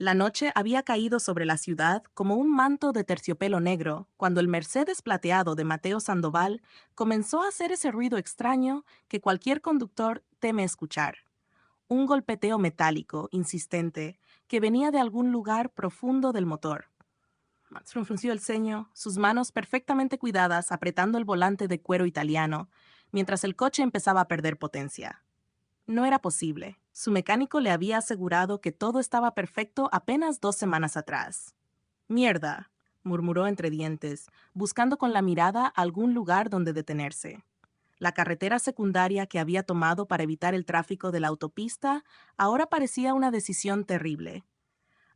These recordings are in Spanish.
La noche había caído sobre la ciudad como un manto de terciopelo negro cuando el Mercedes plateado de Mateo Sandoval comenzó a hacer ese ruido extraño que cualquier conductor teme escuchar. Un golpeteo metálico, insistente, que venía de algún lugar profundo del motor. Manson frunció el ceño, sus manos perfectamente cuidadas apretando el volante de cuero italiano, mientras el coche empezaba a perder potencia. No era posible. Su mecánico le había asegurado que todo estaba perfecto apenas 2 semanas atrás. Mierda, murmuró entre dientes, buscando con la mirada algún lugar donde detenerse. La carretera secundaria que había tomado para evitar el tráfico de la autopista ahora parecía una decisión terrible.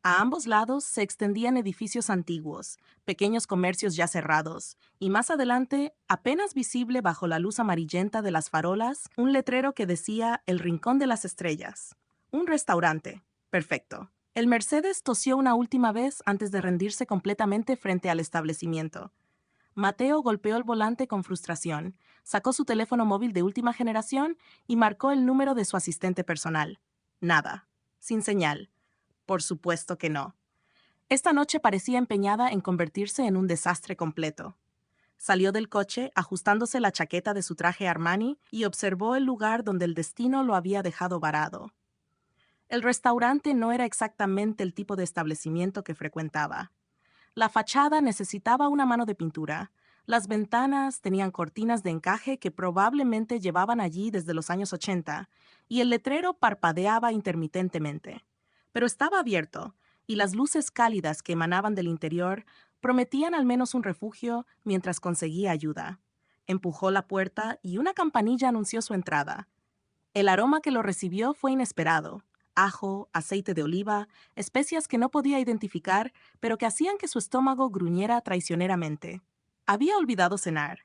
A ambos lados se extendían edificios antiguos, pequeños comercios ya cerrados, y más adelante, apenas visible bajo la luz amarillenta de las farolas, un letrero que decía El Rincón de las Estrellas. Un restaurante. Perfecto. El Mercedes tosió una última vez antes de rendirse completamente frente al establecimiento. Mateo golpeó el volante con frustración, sacó su teléfono móvil de última generación y marcó el número de su asistente personal. Nada. Sin señal. Por supuesto que no. Esta noche parecía empeñada en convertirse en un desastre completo. Salió del coche, ajustándose la chaqueta de su traje Armani, y observó el lugar donde el destino lo había dejado varado. El restaurante no era exactamente el tipo de establecimiento que frecuentaba. La fachada necesitaba una mano de pintura. Las ventanas tenían cortinas de encaje que probablemente llevaban allí desde los años 80, y el letrero parpadeaba intermitentemente. Pero estaba abierto, y las luces cálidas que emanaban del interior prometían al menos un refugio mientras conseguía ayuda. Empujó la puerta y una campanilla anunció su entrada. El aroma que lo recibió fue inesperado. Ajo, aceite de oliva, especias que no podía identificar, pero que hacían que su estómago gruñera traicioneramente. Había olvidado cenar.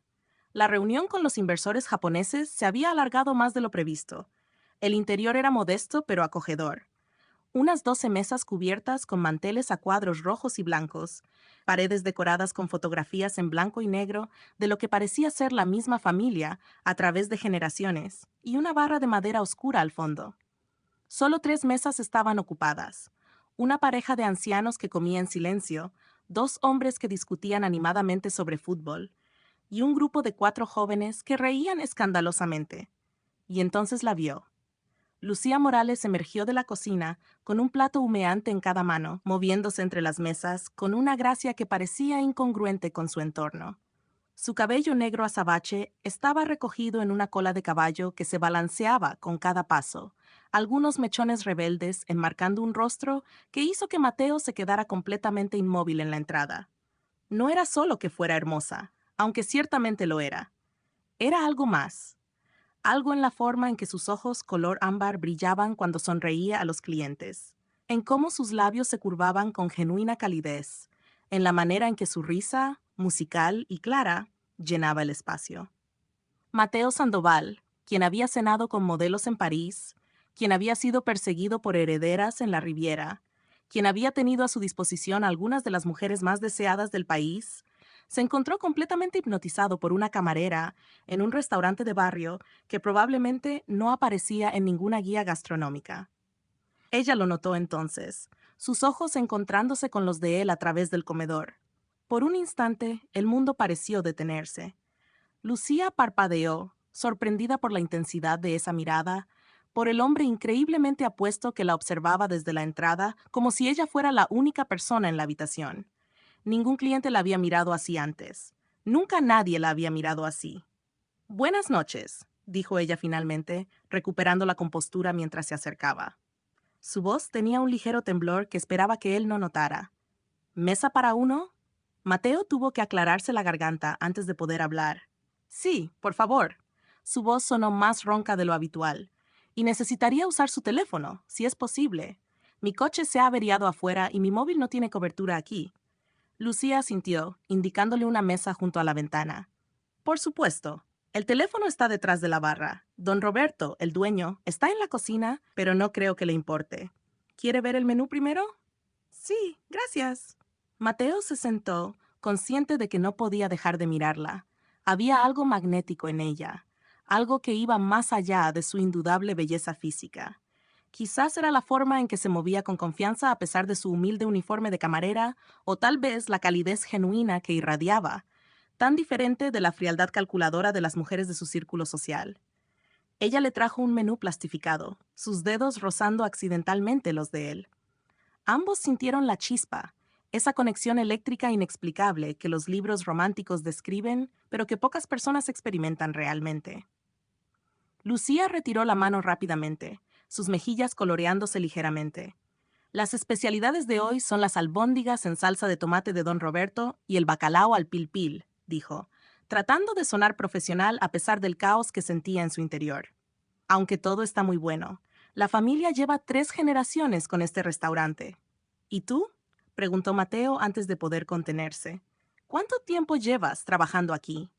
La reunión con los inversores japoneses se había alargado más de lo previsto. El interior era modesto pero acogedor. Unas 12 mesas cubiertas con manteles a cuadros rojos y blancos, paredes decoradas con fotografías en blanco y negro de lo que parecía ser la misma familia a través de generaciones, y una barra de madera oscura al fondo. Solo 3 mesas estaban ocupadas. Una pareja de ancianos que comía en silencio, 2 hombres que discutían animadamente sobre fútbol, y un grupo de 4 jóvenes que reían escandalosamente. Y entonces la vio. Lucía Morales emergió de la cocina con un plato humeante en cada mano, moviéndose entre las mesas con una gracia que parecía incongruente con su entorno. Su cabello negro azabache estaba recogido en una cola de caballo que se balanceaba con cada paso, algunos mechones rebeldes enmarcando un rostro que hizo que Mateo se quedara completamente inmóvil en la entrada. No era solo que fuera hermosa, aunque ciertamente lo era. Era algo más. Algo en la forma en que sus ojos color ámbar brillaban cuando sonreía a los clientes, en cómo sus labios se curvaban con genuina calidez, en la manera en que su risa, musical y clara, llenaba el espacio. Mateo Sandoval, quien había cenado con modelos en París, quien había sido perseguido por herederas en la Riviera, quien había tenido a su disposición algunas de las mujeres más deseadas del país, se encontró completamente hipnotizado por una camarera en un restaurante de barrio que probablemente no aparecía en ninguna guía gastronómica. Ella lo notó entonces, sus ojos encontrándose con los de él a través del comedor. Por un instante, el mundo pareció detenerse. Lucía parpadeó, sorprendida por la intensidad de esa mirada, por el hombre increíblemente apuesto que la observaba desde la entrada, como si ella fuera la única persona en la habitación. Ningún cliente la había mirado así antes. Nunca nadie la había mirado así. Buenas noches, dijo ella finalmente, recuperando la compostura mientras se acercaba. Su voz tenía un ligero temblor que esperaba que él no notara. ¿Mesa para uno? Mateo tuvo que aclararse la garganta antes de poder hablar. Sí, por favor. Su voz sonó más ronca de lo habitual. Y necesitaría usar su teléfono, si es posible. Mi coche se ha averiado afuera y mi móvil no tiene cobertura aquí. Lucía asintió, indicándole una mesa junto a la ventana. Por supuesto. El teléfono está detrás de la barra. Don Roberto, el dueño, está en la cocina, pero no creo que le importe. ¿Quiere ver el menú primero? Sí, gracias. Mateo se sentó, consciente de que no podía dejar de mirarla. Había algo magnético en ella, algo que iba más allá de su indudable belleza física. Quizás era la forma en que se movía con confianza a pesar de su humilde uniforme de camarera, o tal vez la calidez genuina que irradiaba, tan diferente de la frialdad calculadora de las mujeres de su círculo social. Ella le trajo un menú plastificado, sus dedos rozando accidentalmente los de él. Ambos sintieron la chispa, esa conexión eléctrica inexplicable que los libros románticos describen, pero que pocas personas experimentan realmente. Lucía retiró la mano rápidamente, sus mejillas coloreándose ligeramente. Las especialidades de hoy son las albóndigas en salsa de tomate de Don Roberto y el bacalao al pil pil, dijo, tratando de sonar profesional a pesar del caos que sentía en su interior. Aunque todo está muy bueno, la familia lleva 3 generaciones con este restaurante. ¿Y tú? Preguntó Mateo antes de poder contenerse. ¿Cuánto tiempo llevas trabajando aquí?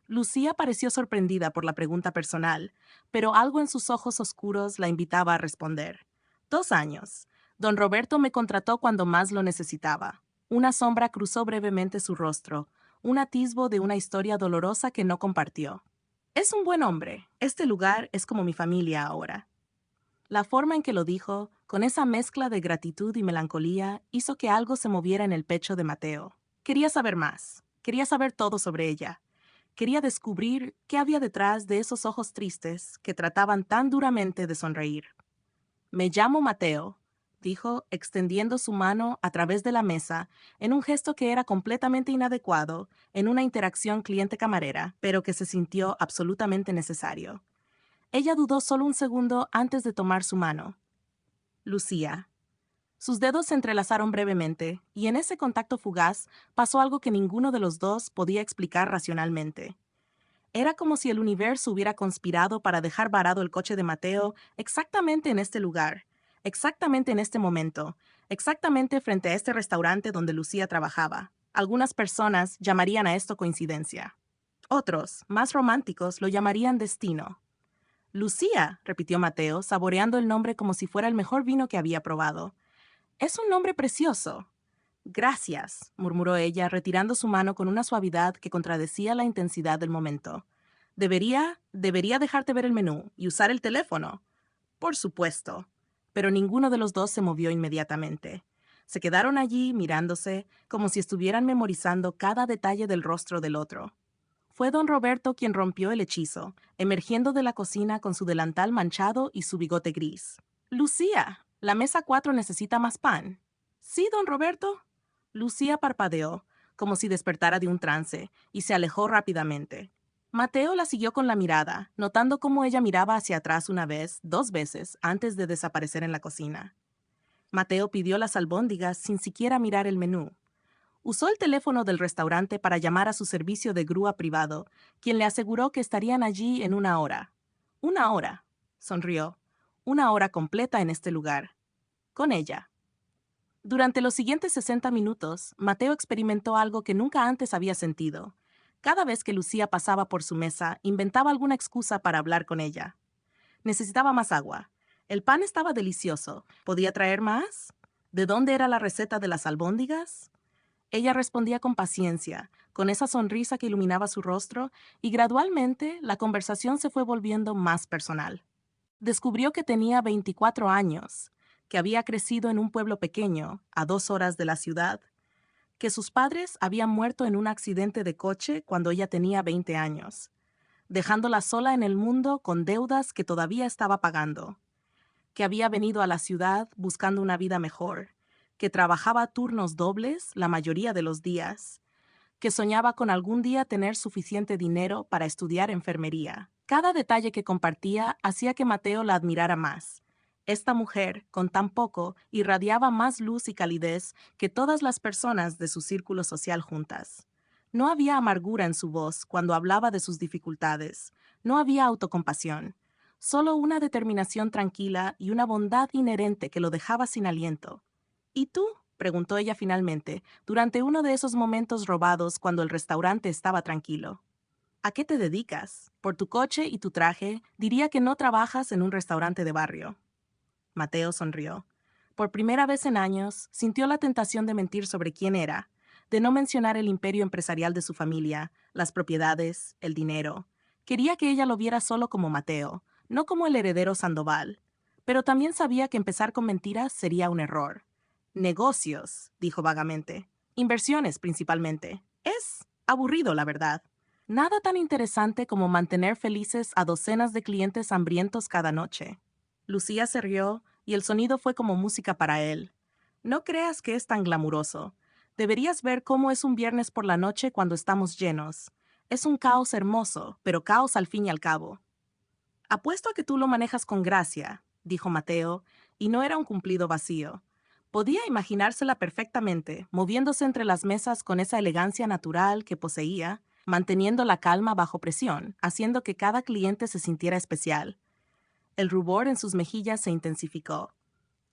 Lucía pareció sorprendida por la pregunta personal, pero algo en sus ojos oscuros la invitaba a responder. 2 años. Don Roberto me contrató cuando más lo necesitaba. Una sombra cruzó brevemente su rostro, un atisbo de una historia dolorosa que no compartió. Es un buen hombre. Este lugar es como mi familia ahora. La forma en que lo dijo, con esa mezcla de gratitud y melancolía, hizo que algo se moviera en el pecho de Mateo. Quería saber más. Quería saber todo sobre ella. Quería descubrir qué había detrás de esos ojos tristes que trataban tan duramente de sonreír. Me llamo Mateo, dijo, extendiendo su mano a través de la mesa en un gesto que era completamente inadecuado en una interacción cliente-camarera, pero que se sintió absolutamente necesario. Ella dudó solo un segundo antes de tomar su mano. Lucía. Sus dedos se entrelazaron brevemente, y en ese contacto fugaz pasó algo que ninguno de los dos podía explicar racionalmente. Era como si el universo hubiera conspirado para dejar varado el coche de Mateo exactamente en este lugar, exactamente en este momento, exactamente frente a este restaurante donde Lucía trabajaba. Algunas personas llamarían a esto coincidencia. Otros, más románticos, lo llamarían destino. Lucía, repitió Mateo, saboreando el nombre como si fuera el mejor vino que había probado. Es un nombre precioso. Gracias, murmuró ella, retirando su mano con una suavidad que contradecía la intensidad del momento. Debería dejarte ver el menú y usar el teléfono. Por supuesto. Pero ninguno de los dos se movió inmediatamente. Se quedaron allí mirándose, como si estuvieran memorizando cada detalle del rostro del otro. Fue don Roberto quien rompió el hechizo, emergiendo de la cocina con su delantal manchado y su bigote gris. Lucía, la mesa 4 necesita más pan. Sí, don Roberto. Lucía parpadeó, como si despertara de un trance, y se alejó rápidamente. Mateo la siguió con la mirada, notando cómo ella miraba hacia atrás una vez, 2 veces, antes de desaparecer en la cocina. Mateo pidió las albóndigas sin siquiera mirar el menú. Usó el teléfono del restaurante para llamar a su servicio de grúa privado, quien le aseguró que estarían allí en 1 hora. 1 hora, sonrió. 1 hora completa en este lugar. Con ella. Durante los siguientes 60 minutos, Mateo experimentó algo que nunca antes había sentido. Cada vez que Lucía pasaba por su mesa, inventaba alguna excusa para hablar con ella. Necesitaba más agua. El pan estaba delicioso. ¿Podía traer más? ¿De dónde era la receta de las albóndigas? Ella respondía con paciencia, con esa sonrisa que iluminaba su rostro, y gradualmente la conversación se fue volviendo más personal. Descubrió que tenía 24 años, que había crecido en un pueblo pequeño, a 2 horas de la ciudad, que sus padres habían muerto en un accidente de coche cuando ella tenía 20 años, dejándola sola en el mundo con deudas que todavía estaba pagando, que había venido a la ciudad buscando una vida mejor, que trabajaba turnos dobles la mayoría de los días, que soñaba con algún día tener suficiente dinero para estudiar enfermería. Cada detalle que compartía hacía que Mateo la admirara más. Esta mujer, con tan poco, irradiaba más luz y calidez que todas las personas de su círculo social juntas. No había amargura en su voz cuando hablaba de sus dificultades. No había autocompasión. Solo una determinación tranquila y una bondad inherente que lo dejaba sin aliento. ¿Y tú? Preguntó ella finalmente, durante uno de esos momentos robados cuando el restaurante estaba tranquilo. ¿A qué te dedicas? Por tu coche y tu traje, diría que no trabajas en un restaurante de barrio. Mateo sonrió. Por primera vez en años, sintió la tentación de mentir sobre quién era, de no mencionar el imperio empresarial de su familia, las propiedades, el dinero. Quería que ella lo viera solo como Mateo, no como el heredero Sandoval. pero también sabía que empezar con mentiras sería un error. Negocios, dijo vagamente. Inversiones principalmente. Es aburrido, la verdad. Nada tan interesante como mantener felices a docenas de clientes hambrientos cada noche. Lucía se rió y el sonido fue como música para él. No creas que es tan glamuroso. Deberías ver cómo es un viernes por la noche cuando estamos llenos. Es un caos hermoso, pero caos al fin y al cabo. Apuesto a que tú lo manejas con gracia, dijo Mateo, y no era un cumplido vacío. Podía imaginársela perfectamente, moviéndose entre las mesas con esa elegancia natural que poseía, manteniendo la calma bajo presión, haciendo que cada cliente se sintiera especial. El rubor en sus mejillas se intensificó.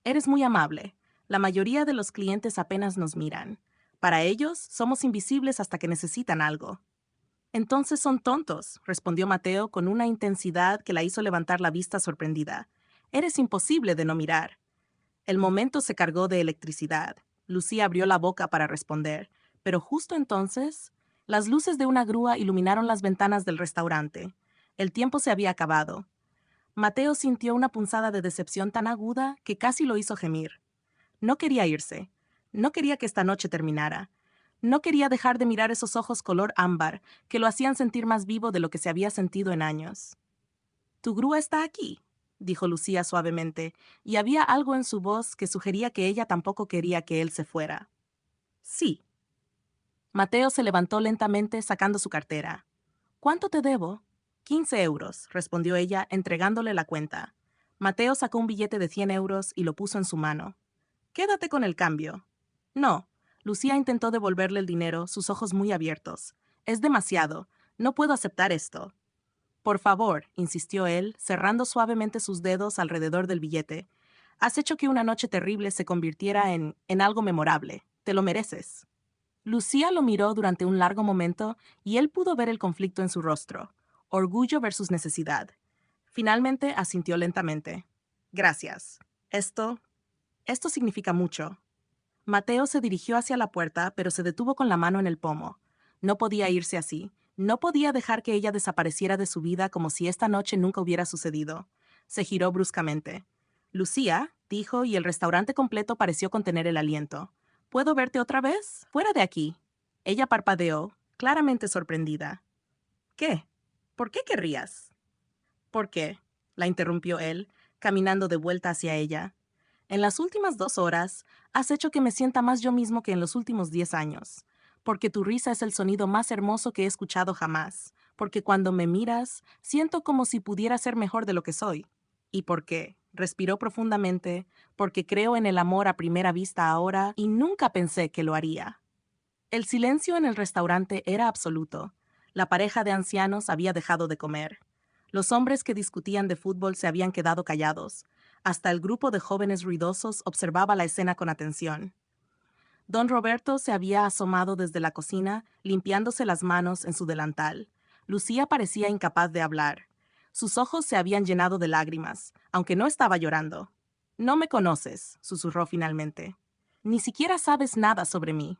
Eres muy amable. La mayoría de los clientes apenas nos miran. Para ellos, somos invisibles hasta que necesitan algo. Entonces son tontos, respondió Mateo con una intensidad que la hizo levantar la vista sorprendida. Eres imposible de no mirar. El momento se cargó de electricidad. Lucía abrió la boca para responder, pero justo entonces, las luces de una grúa iluminaron las ventanas del restaurante. El tiempo se había acabado. Mateo sintió una punzada de decepción tan aguda que casi lo hizo gemir. No quería irse. No quería que esta noche terminara. No quería dejar de mirar esos ojos color ámbar que lo hacían sentir más vivo de lo que se había sentido en años. «Tu grúa está aquí», dijo Lucía suavemente, y había algo en su voz que sugería que ella tampoco quería que él se fuera. «Sí». Mateo se levantó lentamente sacando su cartera. «¿Cuánto te debo?» 15 euros, respondió ella, entregándole la cuenta. Mateo sacó un billete de 100 euros y lo puso en su mano. «Quédate con el cambio». «No». Lucía intentó devolverle el dinero, sus ojos muy abiertos. «Es demasiado. No puedo aceptar esto». «Por favor», insistió él, cerrando suavemente sus dedos alrededor del billete. «Has hecho que una noche terrible se convirtiera en algo memorable. Te lo mereces». Lucía lo miró durante un largo momento y él pudo ver el conflicto en su rostro. Orgullo versus necesidad. Finalmente asintió lentamente. «Gracias. Esto significa mucho». Mateo se dirigió hacia la puerta, pero se detuvo con la mano en el pomo. No podía irse así. No podía dejar que ella desapareciera de su vida como si esta noche nunca hubiera sucedido. Se giró bruscamente. «Lucía», dijo, y el restaurante completo pareció contener el aliento. «¿Puedo verte otra vez? Fuera de aquí». Ella parpadeó, claramente sorprendida. «¿Qué? ¿Por qué querrías?» «¿Por qué?», la interrumpió él, caminando de vuelta hacia ella. «En las últimas 2 horas, has hecho que me sienta más yo mismo que en los últimos 10 años. Porque tu risa es el sonido más hermoso que he escuchado jamás. Porque cuando me miras, siento como si pudiera ser mejor de lo que soy. ¿Y por qué?», respiró profundamente, «porque creo en el amor a primera vista ahora y nunca pensé que lo haría». El silencio en el restaurante era absoluto. La pareja de ancianos había dejado de comer. Los hombres que discutían de fútbol se habían quedado callados. Hasta el grupo de jóvenes ruidosos observaba la escena con atención. Don Roberto se había asomado desde la cocina, limpiándose las manos en su delantal. Lucía parecía incapaz de hablar. Sus ojos se habían llenado de lágrimas, aunque no estaba llorando. «No me conoces», susurró finalmente. «Ni siquiera sabes nada sobre mí».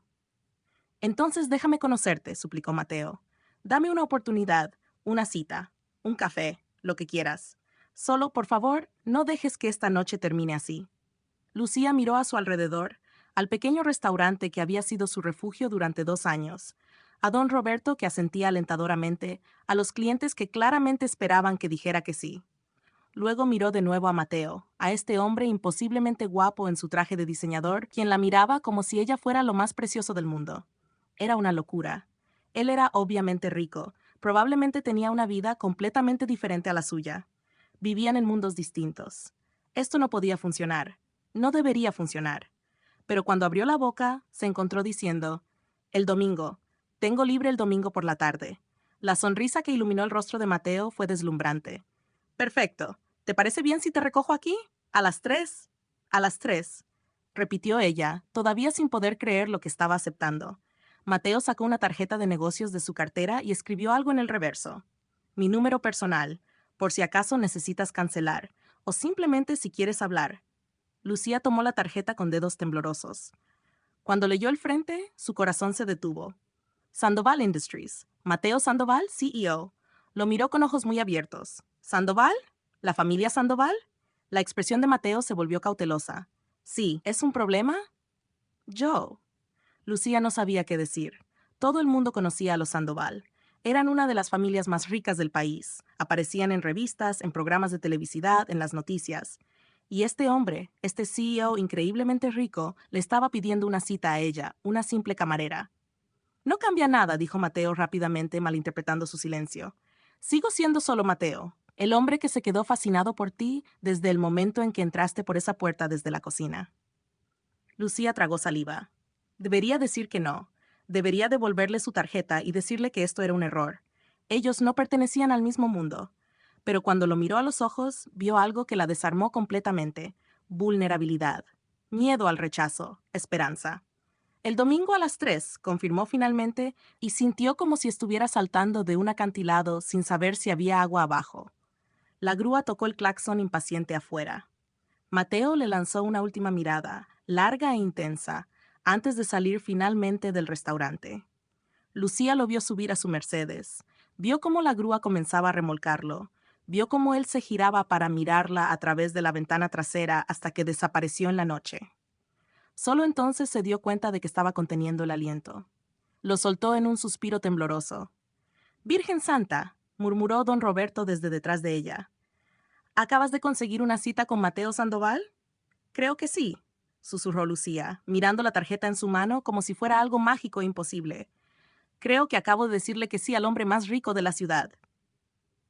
«Entonces déjame conocerte», suplicó Mateo. «Dame una oportunidad, una cita, un café, lo que quieras. Solo, por favor, no dejes que esta noche termine así». Lucía miró a su alrededor, al pequeño restaurante que había sido su refugio durante 2 años, a don Roberto que asentía alentadoramente, a los clientes que claramente esperaban que dijera que sí. Luego miró de nuevo a Mateo, a este hombre imposiblemente guapo en su traje de diseñador, quien la miraba como si ella fuera lo más precioso del mundo. Era una locura. Él era obviamente rico, probablemente tenía una vida completamente diferente a la suya. Vivían en mundos distintos. Esto no podía funcionar. No debería funcionar. Pero cuando abrió la boca, se encontró diciendo, «El domingo. Tengo libre el domingo por la tarde». La sonrisa que iluminó el rostro de Mateo fue deslumbrante. «Perfecto. ¿Te parece bien si te recojo aquí? ¿A las 3? «A las 3», repitió ella, todavía sin poder creer lo que estaba aceptando. Mateo sacó una tarjeta de negocios de su cartera y escribió algo en el reverso. «Mi número personal, por si acaso necesitas cancelar, o simplemente si quieres hablar». Lucía tomó la tarjeta con dedos temblorosos. Cuando leyó el frente, su corazón se detuvo. «Sandoval Industries. Mateo Sandoval, CEO». Lo miró con ojos muy abiertos. «¿Sandoval? ¿La familia Sandoval?» La expresión de Mateo se volvió cautelosa. Sí, ¿es un problema? Yo. Lucía no sabía qué decir. Todo el mundo conocía a los Sandoval. Eran una de las familias más ricas del país. Aparecían en revistas, en programas de televisión, en las noticias. Y este hombre, este CEO increíblemente rico, le estaba pidiendo una cita a ella, una simple camarera. No cambia nada, dijo Mateo rápidamente, malinterpretando su silencio. Sigo siendo solo Mateo, el hombre que se quedó fascinado por ti desde el momento en que entraste por esa puerta desde la cocina. Lucía tragó saliva. Debería decir que no. Debería devolverle su tarjeta y decirle que esto era un error. Ellos no pertenecían al mismo mundo. Pero cuando lo miró a los ojos, vio algo que la desarmó completamente. Vulnerabilidad. Miedo al rechazo. Esperanza. El domingo a las 3, confirmó finalmente, y sintió como si estuviera saltando de un acantilado sin saber si había agua abajo. La grúa tocó el claxon impaciente afuera. Mateo le lanzó una última mirada, larga e intensa, antes de salir finalmente del restaurante. Lucía lo vio subir a su Mercedes. Vio cómo la grúa comenzaba a remolcarlo. Vio cómo él se giraba para mirarla a través de la ventana trasera hasta que desapareció en la noche. Solo entonces se dio cuenta de que estaba conteniendo el aliento. Lo soltó en un suspiro tembloroso. «Virgen Santa», murmuró don Roberto desde detrás de ella. «¿Acabas de conseguir una cita con Mateo Sandoval?» «Creo que sí», susurró Lucía, mirando la tarjeta en su mano como si fuera algo mágico e imposible. «Creo que acabo de decirle que sí al hombre más rico de la ciudad».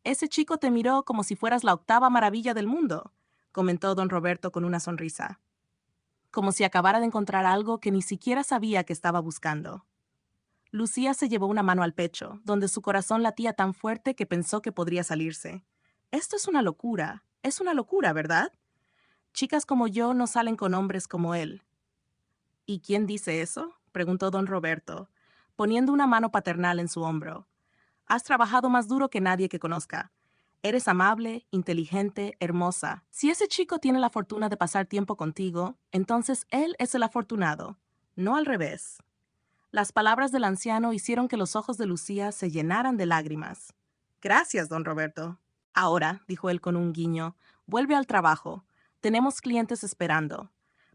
«Ese chico te miró como si fueras la octava maravilla del mundo», comentó don Roberto con una sonrisa. Como si acabara de encontrar algo que ni siquiera sabía que estaba buscando. Lucía se llevó una mano al pecho, donde su corazón latía tan fuerte que pensó que podría salirse. Esto es una locura, ¿verdad? Chicas como yo no salen con hombres como él. ¿Y quién dice eso?, preguntó don Roberto, poniendo una mano paternal en su hombro. Has trabajado más duro que nadie que conozca. Eres amable, inteligente, hermosa. Si ese chico tiene la fortuna de pasar tiempo contigo, entonces él es el afortunado, no al revés. Las palabras del anciano hicieron que los ojos de Lucía se llenaran de lágrimas. Gracias, don Roberto. Ahora, dijo él con un guiño, vuelve al trabajo. Tenemos clientes esperando.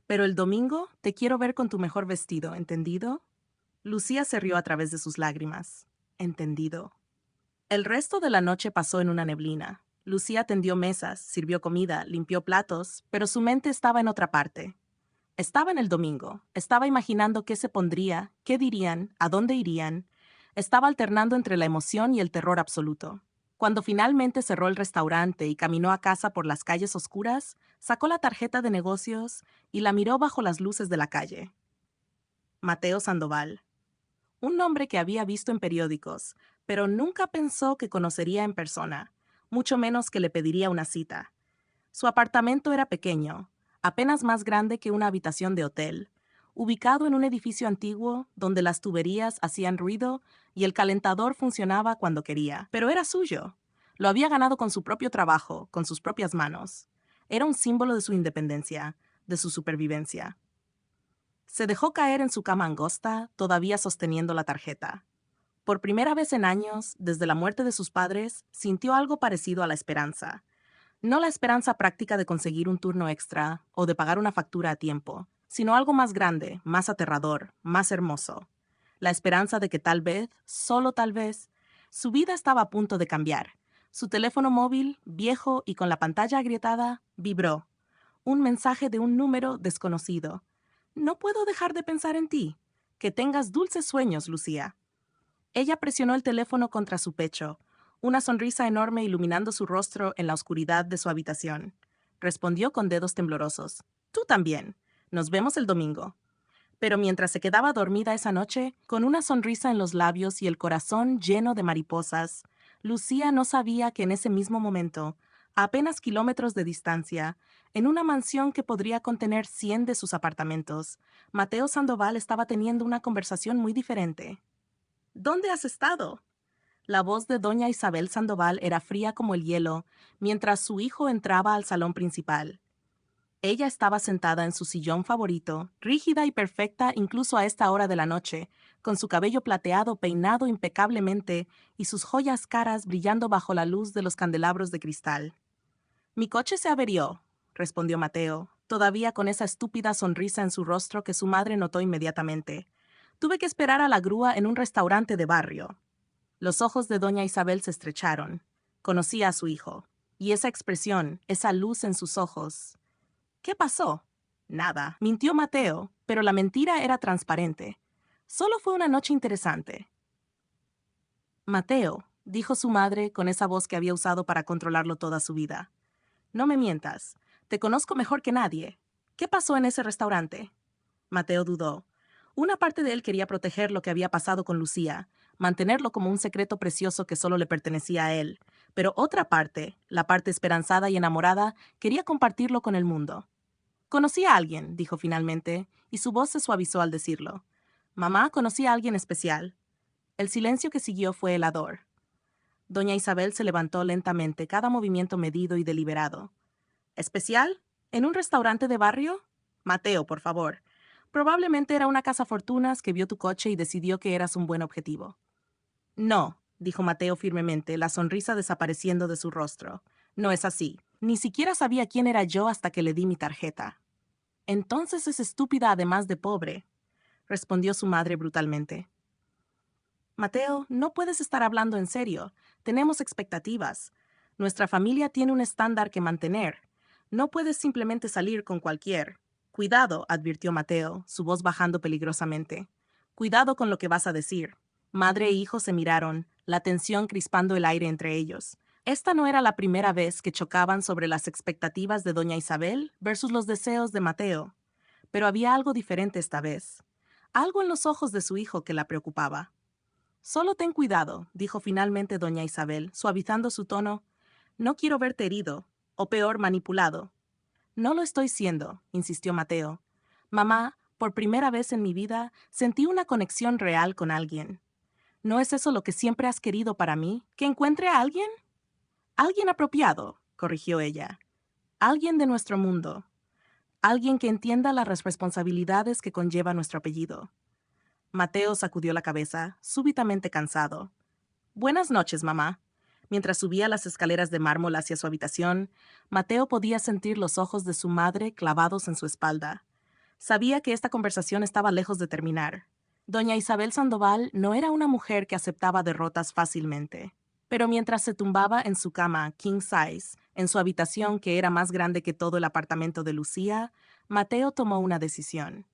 Pero el domingo te quiero ver con tu mejor vestido, ¿entendido? Lucía se rió a través de sus lágrimas. Entendido. El resto de la noche pasó en una neblina. Lucía tendió mesas, sirvió comida, limpió platos, pero su mente estaba en otra parte. Estaba en el domingo, estaba imaginando qué se pondría, qué dirían, a dónde irían. Estaba alternando entre la emoción y el terror absoluto. Cuando finalmente cerró el restaurante y caminó a casa por las calles oscuras, sacó la tarjeta de negocios y la miró bajo las luces de la calle. Mateo Sandoval. Un nombre que había visto en periódicos, pero nunca pensó que conocería en persona, mucho menos que le pediría una cita. Su apartamento era pequeño, apenas más grande que una habitación de hotel, ubicado en un edificio antiguo donde las tuberías hacían ruido y el calentador funcionaba cuando quería, pero era suyo. Lo había ganado con su propio trabajo, con sus propias manos. Era un símbolo de su independencia, de su supervivencia. Se dejó caer en su cama angosta, todavía sosteniendo la tarjeta. Por primera vez en años, desde la muerte de sus padres, sintió algo parecido a la esperanza. No la esperanza práctica de conseguir un turno extra o de pagar una factura a tiempo, sino algo más grande, más aterrador, más hermoso. La esperanza de que tal vez, solo tal vez, su vida estaba a punto de cambiar. Su teléfono móvil, viejo y con la pantalla agrietada, vibró. Un mensaje de un número desconocido. «No puedo dejar de pensar en ti. Que tengas dulces sueños, Lucía». Ella presionó el teléfono contra su pecho, una sonrisa enorme iluminando su rostro en la oscuridad de su habitación. Respondió con dedos temblorosos. «Tú también. Nos vemos el domingo». Pero mientras se quedaba dormida esa noche, con una sonrisa en los labios y el corazón lleno de mariposas, Lucía no sabía que en ese mismo momento, a apenas kilómetros de distancia, en una mansión que podría contener 100 de sus apartamentos, Mateo Sandoval estaba teniendo una conversación muy diferente. «¿Dónde has estado?». La voz de doña Isabel Sandoval era fría como el hielo, mientras su hijo entraba al salón principal. Ella estaba sentada en su sillón favorito, rígida y perfecta incluso a esta hora de la noche, con su cabello plateado peinado impecablemente y sus joyas caras brillando bajo la luz de los candelabros de cristal. «Mi coche se averió», respondió Mateo, todavía con esa estúpida sonrisa en su rostro que su madre notó inmediatamente. Tuve que esperar a la grúa en un restaurante de barrio. Los ojos de doña Isabel se estrecharon. Conocía a su hijo. Y esa expresión, esa luz en sus ojos. ¿Qué pasó? Nada. Mintió Mateo, pero la mentira era transparente. Solo fue una noche interesante. Mateo, dijo su madre con esa voz que había usado para controlarlo toda su vida. No me mientas. Te conozco mejor que nadie. ¿Qué pasó en ese restaurante? Mateo dudó. Una parte de él quería proteger lo que había pasado con Lucía, mantenerlo como un secreto precioso que solo le pertenecía a él, pero otra parte, la parte esperanzada y enamorada, quería compartirlo con el mundo. Conocí a alguien, dijo finalmente, y su voz se suavizó al decirlo. Mamá conocía a alguien especial. El silencio que siguió fue helador. Doña Isabel se levantó lentamente, cada movimiento medido y deliberado. ¿Especial? ¿En un restaurante de barrio? Mateo, por favor. Probablemente era una cazafortunas que vio tu coche y decidió que eras un buen objetivo. No, dijo Mateo firmemente, la sonrisa desapareciendo de su rostro. No es así. Ni siquiera sabía quién era yo hasta que le di mi tarjeta. Entonces es estúpida además de pobre, respondió su madre brutalmente. Mateo, no puedes estar hablando en serio. Tenemos expectativas. Nuestra familia tiene un estándar que mantener. No puedes simplemente salir con cualquier. Cuidado, advirtió Mateo, su voz bajando peligrosamente. Cuidado con lo que vas a decir. Madre e hijo se miraron, la tensión crispando el aire entre ellos. Esta no era la primera vez que chocaban sobre las expectativas de doña Isabel versus los deseos de Mateo. Pero había algo diferente esta vez. Algo en los ojos de su hijo que la preocupaba. Solo ten cuidado, dijo finalmente doña Isabel, suavizando su tono. No quiero verte herido, o peor, manipulado. No lo estoy siendo, insistió Mateo. Mamá, por primera vez en mi vida, sentí una conexión real con alguien. ¿No es eso lo que siempre has querido para mí? ¿Que encuentre a alguien? Alguien apropiado, corrigió ella. Alguien de nuestro mundo. Alguien que entienda las responsabilidades que conlleva nuestro apellido. Mateo sacudió la cabeza, súbitamente cansado. Buenas noches, mamá. Mientras subía las escaleras de mármol hacia su habitación, Mateo podía sentir los ojos de su madre clavados en su espalda. Sabía que esta conversación estaba lejos de terminar. Doña Isabel Sandoval no era una mujer que aceptaba derrotas fácilmente. Pero mientras se tumbaba en su cama, king size, en su habitación que era más grande que todo el apartamento de Lucía, Mateo tomó una decisión.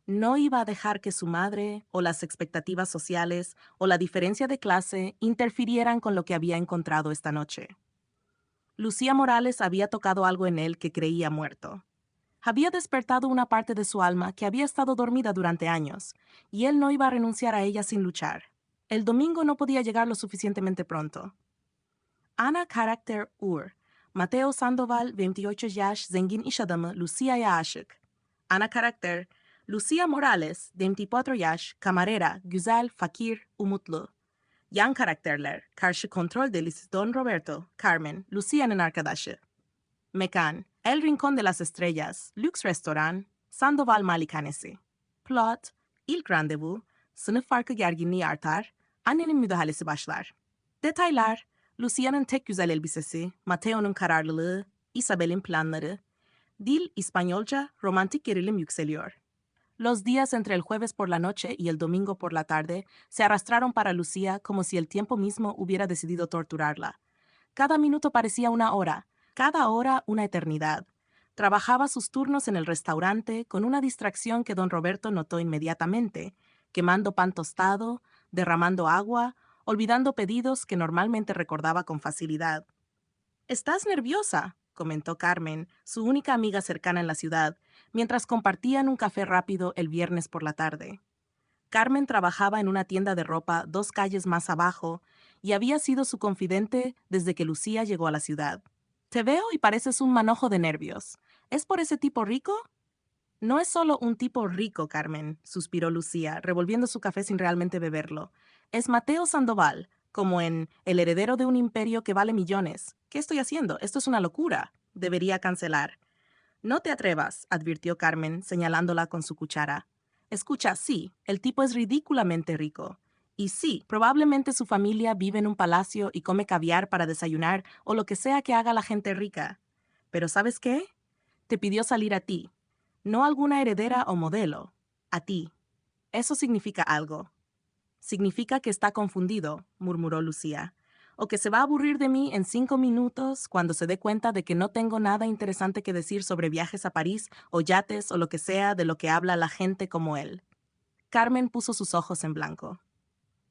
No iba a dejar que su madre, o las expectativas sociales, o la diferencia de clase interfirieran con lo que había encontrado esta noche. Lucía Morales había tocado algo en él que creía muerto. Había despertado una parte de su alma que había estado dormida durante años, y él no iba a renunciar a ella sin luchar. El domingo no podía llegar lo suficientemente pronto. Ana karakter ur. Mateo Sandoval 28 yaş zengin iş adamı Lucia'ya aşık. Ana karakter Lucía Morales 24 yaş camarera güzel fakir umutlu. Yan karakterler karşı kontrol delisi Don Roberto, Carmen, Lucia'nın arkadaşı. Mekan El Rincón de las Estrellas, lüks restoran, Sandoval Malikanesi. Plot İlk randevu, sınıf farkı gerginliği artar, annenin müdahalesi başlar. Detaylar Lucia'nın tek güzel elbisesi, Mateo'nun kararlılığı, Isabel'in planları. Dil İspanyolca, romantik gerilim yükseliyor. Los días entre el jueves por la noche y el domingo por la tarde se arrastraron para Lucía como si el tiempo mismo hubiera decidido torturarla. Cada minuto parecía una hora, cada hora una eternidad. Trabajaba sus turnos en el restaurante con una distracción que don Roberto notó inmediatamente, quemando pan tostado, derramando agua, olvidando pedidos que normalmente recordaba con facilidad. «Estás nerviosa», comentó Carmen, su única amiga cercana en la ciudad, mientras compartían un café rápido el viernes por la tarde. Carmen trabajaba en una tienda de ropa 2 calles más abajo y había sido su confidente desde que Lucía llegó a la ciudad. «Te veo y pareces un manojo de nervios. ¿Es por ese tipo rico?» «No es solo un tipo rico, Carmen», suspiró Lucía, revolviendo su café sin realmente beberlo. «Es Mateo Sandoval, como en el heredero de un imperio que vale millones. ¿Qué estoy haciendo? Esto es una locura. Debería cancelar». «No te atrevas», advirtió Carmen, señalándola con su cuchara. «Escucha, sí, el tipo es ridículamente rico. Y sí, probablemente su familia vive en un palacio y come caviar para desayunar o lo que sea que haga la gente rica. Pero ¿sabes qué? Te pidió salir a ti, no a alguna heredera o modelo, a ti. Eso significa algo. Significa que está confundido, murmuró Lucía, o que se va a aburrir de mí en 5 minutos cuando se dé cuenta de que no tengo nada interesante que decir sobre viajes a París o yates o lo que sea de lo que habla la gente como él. Carmen puso sus ojos en blanco.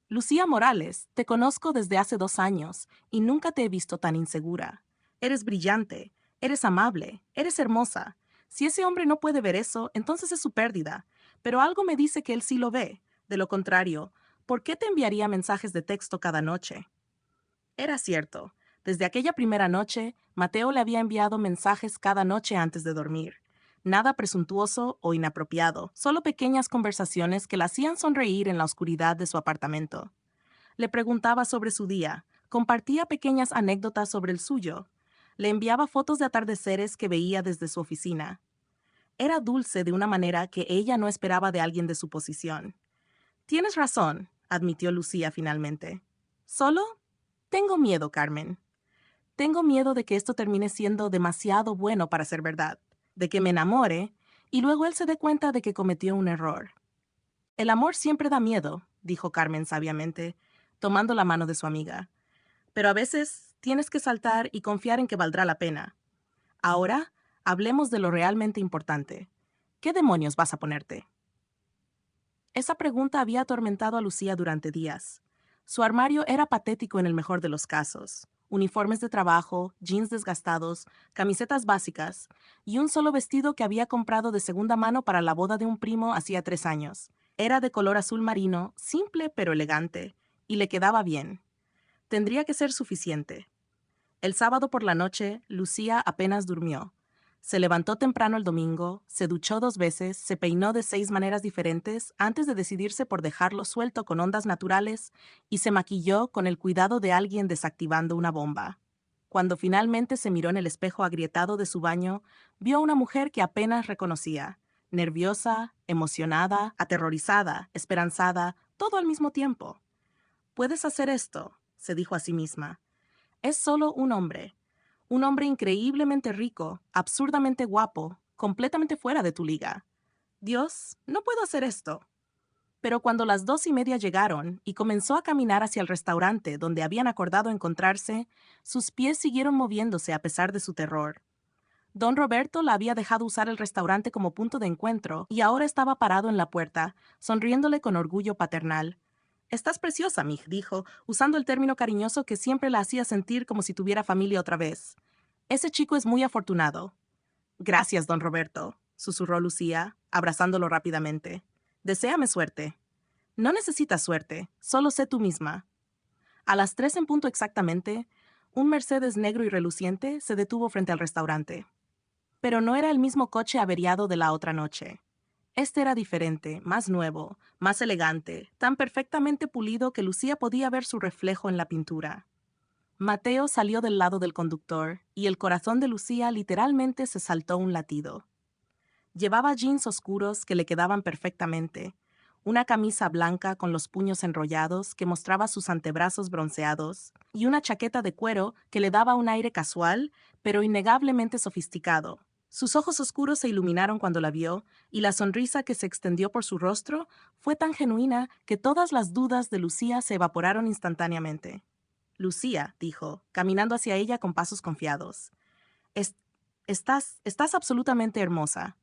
Lucía Morales, te conozco desde hace 2 años y nunca te he visto tan insegura. Eres brillante, eres amable, eres hermosa. Si ese hombre no puede ver eso, entonces es su pérdida. Pero algo me dice que él sí lo ve. De lo contrario, ¿por qué te enviaría mensajes de texto cada noche? Era cierto. Desde aquella primera noche, Mateo le había enviado mensajes cada noche antes de dormir. Nada presuntuoso o inapropiado, solo pequeñas conversaciones que la hacían sonreír en la oscuridad de su apartamento. Le preguntaba sobre su día, compartía pequeñas anécdotas sobre el suyo, le enviaba fotos de atardeceres que veía desde su oficina. Era dulce de una manera que ella no esperaba de alguien de su posición. Tienes razón, admitió Lucía finalmente. Solo tengo miedo, Carmen. Tengo miedo de que esto termine siendo demasiado bueno para ser verdad, de que me enamore y luego él se dé cuenta de que cometió un error. El amor siempre da miedo, dijo Carmen sabiamente, tomando la mano de su amiga. Pero a veces tienes que saltar y confiar en que valdrá la pena. Ahora, hablemos de lo realmente importante. ¿Qué demonios vas a ponerte? Esa pregunta había atormentado a Lucía durante días. Su armario era patético en el mejor de los casos. Uniformes de trabajo, jeans desgastados, camisetas básicas y un solo vestido que había comprado de segunda mano para la boda de un primo hacía 3 años. Era de color azul marino, simple pero elegante, y le quedaba bien. Tendría que ser suficiente. El sábado por la noche, Lucía apenas durmió. Se levantó temprano el domingo, se duchó 2 veces, se peinó de 6 maneras diferentes antes de decidirse por dejarlo suelto con ondas naturales y se maquilló con el cuidado de alguien desactivando una bomba. Cuando finalmente se miró en el espejo agrietado de su baño, vio a una mujer que apenas reconocía, nerviosa, emocionada, aterrorizada, esperanzada, todo al mismo tiempo. «Puedes hacer esto», se dijo a sí misma. «Es solo un hombre increíblemente rico, absurdamente guapo, completamente fuera de tu liga. Dios, no puedo hacer esto». Pero cuando las 2:30 llegaron y comenzó a caminar hacia el restaurante donde habían acordado encontrarse, sus pies siguieron moviéndose a pesar de su terror. Don Roberto la había dejado usar el restaurante como punto de encuentro y ahora estaba parado en la puerta, sonriéndole con orgullo paternal. «Estás preciosa, Mij», dijo, usando el término cariñoso que siempre la hacía sentir como si tuviera familia otra vez. «Ese chico es muy afortunado». «Gracias, don Roberto», susurró Lucía, abrazándolo rápidamente. «Deséame suerte». «No necesitas suerte, solo sé tú misma». A las 3 en punto exactamente, un Mercedes negro y reluciente se detuvo frente al restaurante. Pero no era el mismo coche averiado de la otra noche. Este era diferente, más nuevo, más elegante, tan perfectamente pulido que Lucía podía ver su reflejo en la pintura. Mateo salió del lado del conductor y el corazón de Lucía literalmente se saltó un latido. Llevaba jeans oscuros que le quedaban perfectamente, una camisa blanca con los puños enrollados que mostraba sus antebrazos bronceados y una chaqueta de cuero que le daba un aire casual, pero innegablemente sofisticado. Sus ojos oscuros se iluminaron cuando la vio, y la sonrisa que se extendió por su rostro fue tan genuina que todas las dudas de Lucía se evaporaron instantáneamente. «Lucía», dijo, caminando hacia ella con pasos confiados. «Es- estás absolutamente hermosa».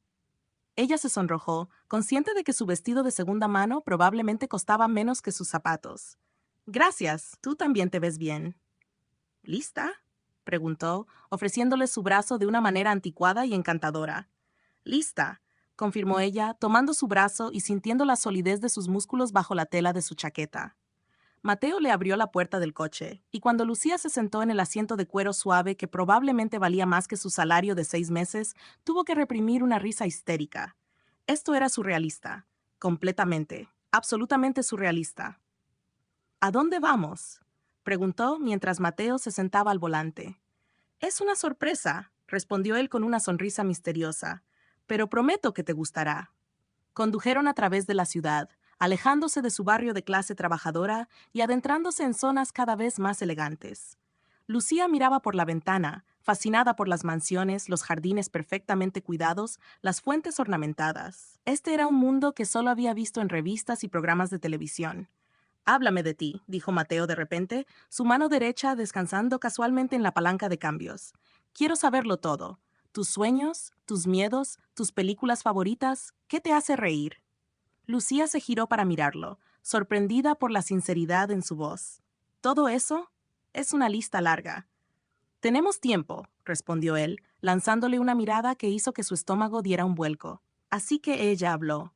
Ella se sonrojó, consciente de que su vestido de segunda mano probablemente costaba menos que sus zapatos. «Gracias, tú también te ves bien». «¿Lista?», preguntó, ofreciéndole su brazo de una manera anticuada y encantadora. «Lista», confirmó ella, tomando su brazo y sintiendo la solidez de sus músculos bajo la tela de su chaqueta. Mateo le abrió la puerta del coche, y cuando Lucía se sentó en el asiento de cuero suave que probablemente valía más que su salario de 6 meses, tuvo que reprimir una risa histérica. Esto era surrealista. Completamente, absolutamente surrealista. «¿A dónde vamos?», preguntó mientras Mateo se sentaba al volante. «Es una sorpresa», respondió él con una sonrisa misteriosa, «pero prometo que te gustará». Condujeron a través de la ciudad, alejándose de su barrio de clase trabajadora y adentrándose en zonas cada vez más elegantes. Lucía miraba por la ventana, fascinada por las mansiones, los jardines perfectamente cuidados, las fuentes ornamentadas. Este era un mundo que solo había visto en revistas y programas de televisión. Háblame de ti, dijo Mateo de repente, su mano derecha descansando casualmente en la palanca de cambios. Quiero saberlo todo. Tus sueños, tus miedos, tus películas favoritas, ¿qué te hace reír? Lucía se giró para mirarlo, sorprendida por la sinceridad en su voz. ¿Todo eso? Es una lista larga. Tenemos tiempo, respondió él, lanzándole una mirada que hizo que su estómago diera un vuelco. Así que ella habló.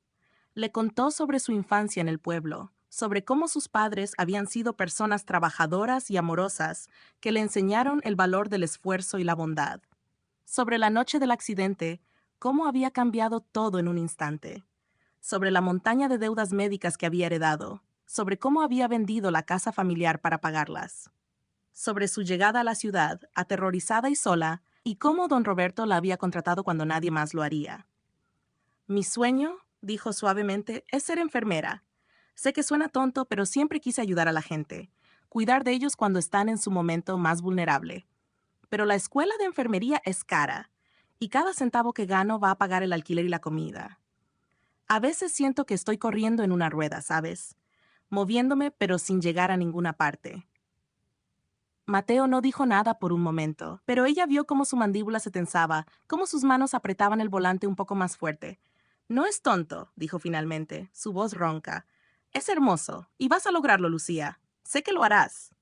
Le contó sobre su infancia en el pueblo, sobre cómo sus padres habían sido personas trabajadoras y amorosas que le enseñaron el valor del esfuerzo y la bondad. Sobre la noche del accidente, cómo había cambiado todo en un instante. Sobre la montaña de deudas médicas que había heredado, sobre cómo había vendido la casa familiar para pagarlas, sobre su llegada a la ciudad, aterrorizada y sola, y cómo don Roberto la había contratado cuando nadie más lo haría. Mi sueño, dijo suavemente, es ser enfermera. Sé que suena tonto, pero siempre quise ayudar a la gente, cuidar de ellos cuando están en su momento más vulnerable. Pero la escuela de enfermería es cara, y cada centavo que gano va a pagar el alquiler y la comida. A veces siento que estoy corriendo en una rueda, ¿sabes? Moviéndome, pero sin llegar a ninguna parte. Mateo no dijo nada por un momento, pero ella vio cómo su mandíbula se tensaba, cómo sus manos apretaban el volante un poco más fuerte. No es tonto, dijo finalmente, su voz ronca. Es hermoso, y vas a lograrlo, Lucía. Sé que lo harás.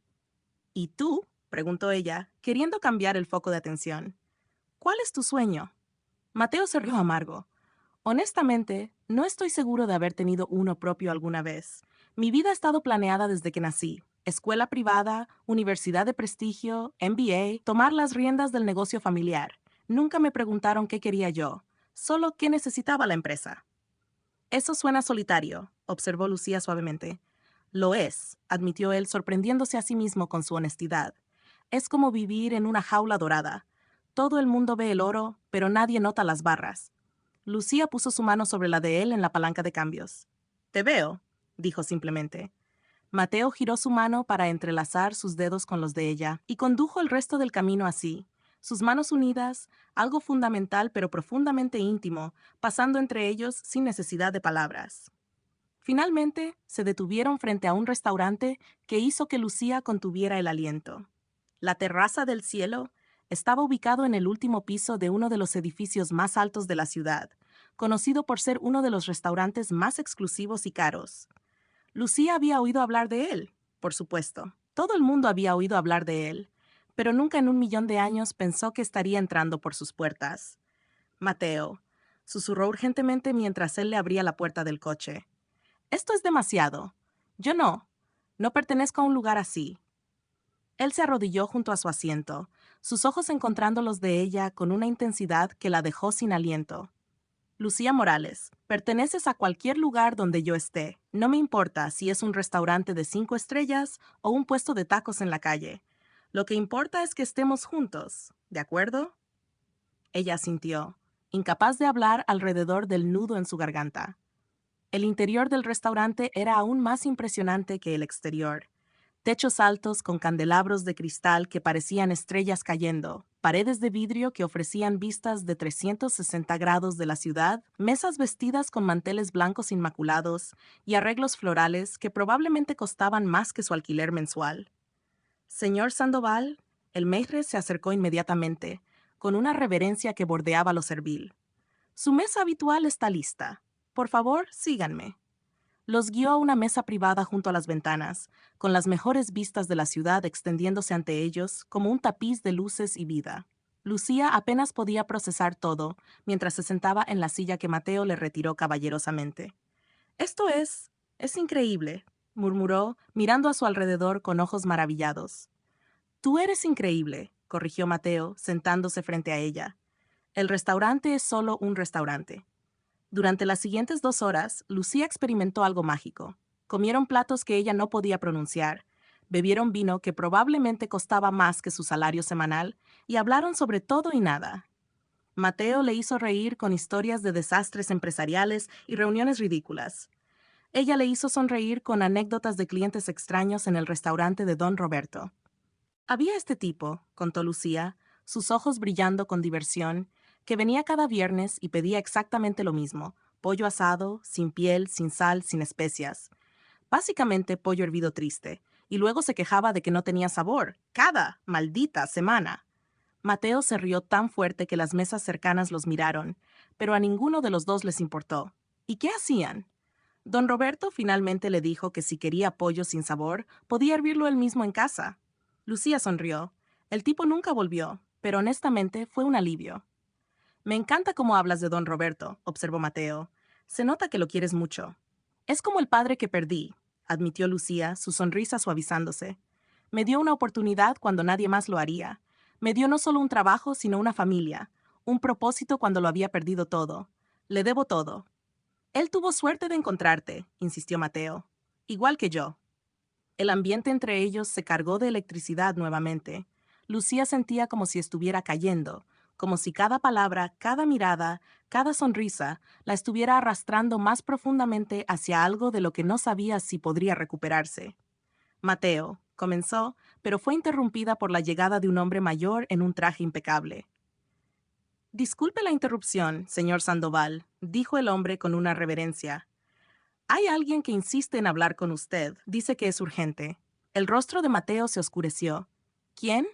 ¿Y tú? Preguntó ella, queriendo cambiar el foco de atención. ¿Cuál es tu sueño? Mateo se rió amargo. Honestamente, no estoy seguro de haber tenido uno propio alguna vez. Mi vida ha estado planeada desde que nací. Escuela privada, universidad de prestigio, MBA, tomar las riendas del negocio familiar. Nunca me preguntaron qué quería yo, solo qué necesitaba la empresa. Eso suena solitario, observó Lucía suavemente. Lo es, admitió él, sorprendiéndose a sí mismo con su honestidad. Es como vivir en una jaula dorada. Todo el mundo ve el oro, pero nadie nota las barras. Lucía puso su mano sobre la de él en la palanca de cambios. Te veo, dijo simplemente. Mateo giró su mano para entrelazar sus dedos con los de ella y condujo el resto del camino así, sus manos unidas, algo fundamental pero profundamente íntimo, pasando entre ellos sin necesidad de palabras. Finalmente, se detuvieron frente a un restaurante que hizo que Lucía contuviera el aliento. La terraza del cielo estaba ubicado en el último piso de uno de los edificios más altos de la ciudad, conocido por ser uno de los restaurantes más exclusivos y caros. Lucía había oído hablar de él, por supuesto. Todo el mundo había oído hablar de él, pero nunca en un millón de años pensó que estaría entrando por sus puertas. Mateo, susurró urgentemente mientras él le abría la puerta del coche. Esto es demasiado. Yo no pertenezco a un lugar así. Él se arrodilló junto a su asiento, sus ojos encontrando los de ella con una intensidad que la dejó sin aliento. Lucía Morales, perteneces a cualquier lugar donde yo esté. No me importa si es un restaurante de 5 estrellas o un puesto de tacos en la calle. Lo que importa es que estemos juntos, ¿de acuerdo? Ella asintió, incapaz de hablar alrededor del nudo en su garganta. El interior del restaurante era aún más impresionante que el exterior. Techos altos con candelabros de cristal que parecían estrellas cayendo, paredes de vidrio que ofrecían vistas de 360 grados de la ciudad, mesas vestidas con manteles blancos inmaculados y arreglos florales que probablemente costaban más que su alquiler mensual. Señor Sandoval, el maître se acercó inmediatamente, con una reverencia que bordeaba lo servil. Su mesa habitual está lista. Por favor, síganme. Los guió a una mesa privada junto a las ventanas, con las mejores vistas de la ciudad extendiéndose ante ellos como un tapiz de luces y vida. Lucía apenas podía procesar todo, mientras se sentaba en la silla que Mateo le retiró caballerosamente. Esto es increíble, murmuró, mirando a su alrededor con ojos maravillados. Tú eres increíble, corrigió Mateo, sentándose frente a ella. El restaurante es solo un restaurante. Durante las siguientes 2 horas, Lucía experimentó algo mágico. Comieron platos que ella no podía pronunciar, bebieron vino que probablemente costaba más que su salario semanal y hablaron sobre todo y nada. Mateo le hizo reír con historias de desastres empresariales y reuniones ridículas. Ella le hizo sonreír con anécdotas de clientes extraños en el restaurante de don Roberto. Había este tipo, contó Lucía, sus ojos brillando con diversión, que venía cada viernes y pedía exactamente lo mismo: pollo asado, sin piel, sin sal, sin especias. Básicamente pollo hervido triste, y luego se quejaba de que no tenía sabor, cada maldita semana. Mateo se rió tan fuerte que las mesas cercanas los miraron, pero a ninguno de los dos les importó. ¿Y qué hacían? Don Roberto finalmente le dijo que si quería pollo sin sabor, podía hervirlo él mismo en casa. Lucía sonrió. El tipo nunca volvió, pero honestamente fue un alivio. Me encanta cómo hablas de don Roberto, observó Mateo. Se nota que lo quieres mucho. Es como el padre que perdí, admitió Lucía, su sonrisa suavizándose. Me dio una oportunidad cuando nadie más lo haría. Me dio no solo un trabajo, sino una familia, un propósito cuando lo había perdido todo. Le debo todo. Él tuvo suerte de encontrarte, insistió Mateo. Igual que yo. El ambiente entre ellos se cargó de electricidad nuevamente. Lucía sentía como si estuviera cayendo, como si cada palabra, cada mirada, cada sonrisa la estuviera arrastrando más profundamente hacia algo de lo que no sabía si podría recuperarse. Mateo, comenzó, pero fue interrumpida por la llegada de un hombre mayor en un traje impecable. Disculpe la interrupción, señor Sandoval, dijo el hombre con una reverencia. Hay alguien que insiste en hablar con usted. Dice que es urgente. El rostro de Mateo se oscureció. ¿Quién?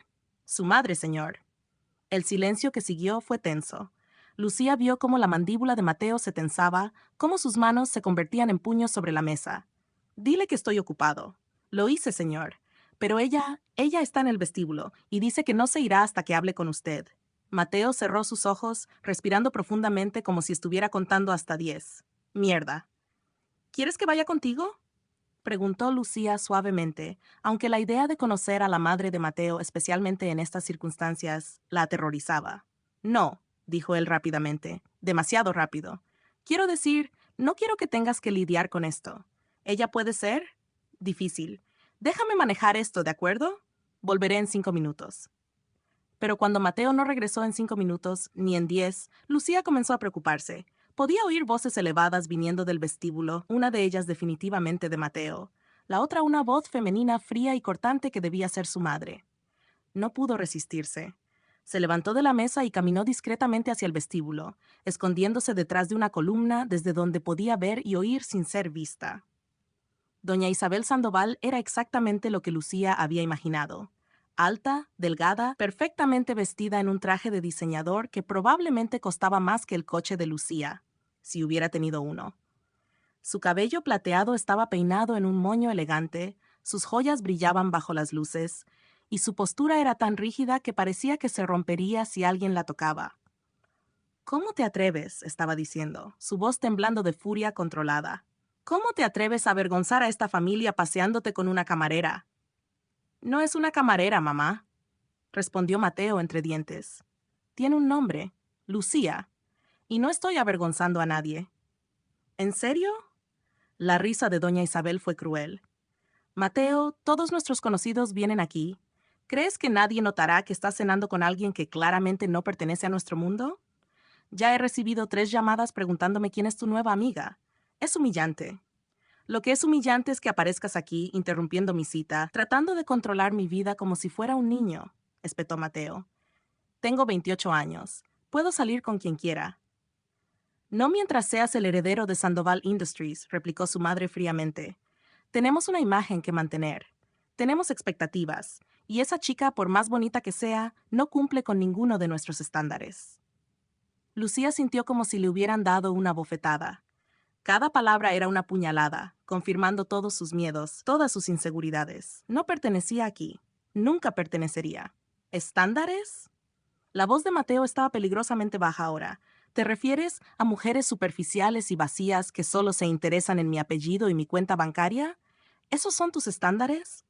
Su madre, señor. El silencio que siguió fue tenso. Lucía vio cómo la mandíbula de Mateo se tensaba, cómo sus manos se convertían en puños sobre la mesa. Dile que estoy ocupado. Lo hice, señor. Pero ella está en el vestíbulo y dice que no se irá hasta que hable con usted. Mateo cerró sus ojos, respirando profundamente como si estuviera contando hasta 10. Mierda. ¿Quieres que vaya contigo? Preguntó Lucía suavemente, aunque la idea de conocer a la madre de Mateo, especialmente en estas circunstancias, la aterrorizaba. No, dijo él rápidamente, demasiado rápido. Quiero decir, no quiero que tengas que lidiar con esto. ¿Ella puede ser? Difícil. Déjame manejar esto, ¿de acuerdo? Volveré en 5 minutos. Pero cuando Mateo no regresó en 5 minutos, ni en 10, Lucía comenzó a preocuparse. Podía oír voces elevadas viniendo del vestíbulo, una de ellas definitivamente de Mateo, la otra una voz femenina fría y cortante que debía ser su madre. No pudo resistirse. Se levantó de la mesa y caminó discretamente hacia el vestíbulo, escondiéndose detrás de una columna desde donde podía ver y oír sin ser vista. Doña Isabel Sandoval era exactamente lo que Lucía había imaginado. Alta, delgada, perfectamente vestida en un traje de diseñador que probablemente costaba más que el coche de Lucía, si hubiera tenido uno. Su cabello plateado estaba peinado en un moño elegante, sus joyas brillaban bajo las luces, y su postura era tan rígida que parecía que se rompería si alguien la tocaba. ¿Cómo te atreves?, estaba diciendo, su voz temblando de furia controlada. ¿Cómo te atreves a avergonzar a esta familia paseándote con una camarera? No es una camarera, mamá, respondió Mateo entre dientes. Tiene un nombre, Lucía, y no estoy avergonzando a nadie. ¿En serio? La risa de doña Isabel fue cruel. Mateo, todos nuestros conocidos vienen aquí. ¿Crees que nadie notará que estás cenando con alguien que claramente no pertenece a nuestro mundo? Ya he recibido 3 llamadas preguntándome quién es tu nueva amiga. Es humillante. Lo que es humillante es que aparezcas aquí, interrumpiendo mi cita, tratando de controlar mi vida como si fuera un niño, espetó Mateo. Tengo 28 años. Puedo salir con quien quiera. No mientras seas el heredero de Sandoval Industries, replicó su madre fríamente. Tenemos una imagen que mantener. Tenemos expectativas, y esa chica, por más bonita que sea, no cumple con ninguno de nuestros estándares. Lucía sintió como si le hubieran dado una bofetada. Cada palabra era una puñalada, confirmando todos sus miedos, todas sus inseguridades. No pertenecía aquí. Nunca pertenecería. ¿Estándares? La voz de Mateo estaba peligrosamente baja ahora. ¿Te refieres a mujeres superficiales y vacías que solo se interesan en mi apellido y mi cuenta bancaria? ¿Esos son tus estándares?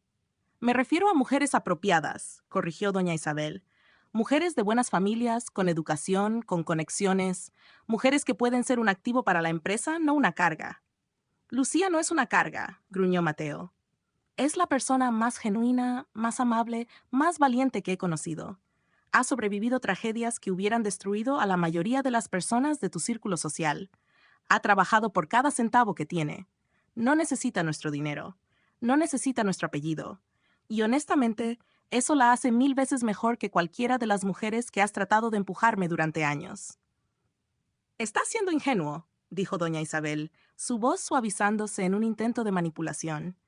Me refiero a mujeres apropiadas, corrigió doña Isabel. Mujeres de buenas familias, con educación, con conexiones, mujeres que pueden ser un activo para la empresa, no una carga. Lucía no es una carga, gruñó Mateo. Es la persona más genuina, más amable, más valiente que he conocido. Ha sobrevivido tragedias que hubieran destruido a la mayoría de las personas de tu círculo social. Ha trabajado por cada centavo que tiene. No necesita nuestro dinero. No necesita nuestro apellido. Y honestamente, Eso la hace 1000 veces mejor que cualquiera de las mujeres que has tratado de empujarme durante años. Estás siendo ingenuo, dijo doña Isabel, su voz suavizándose en un intento de manipulación.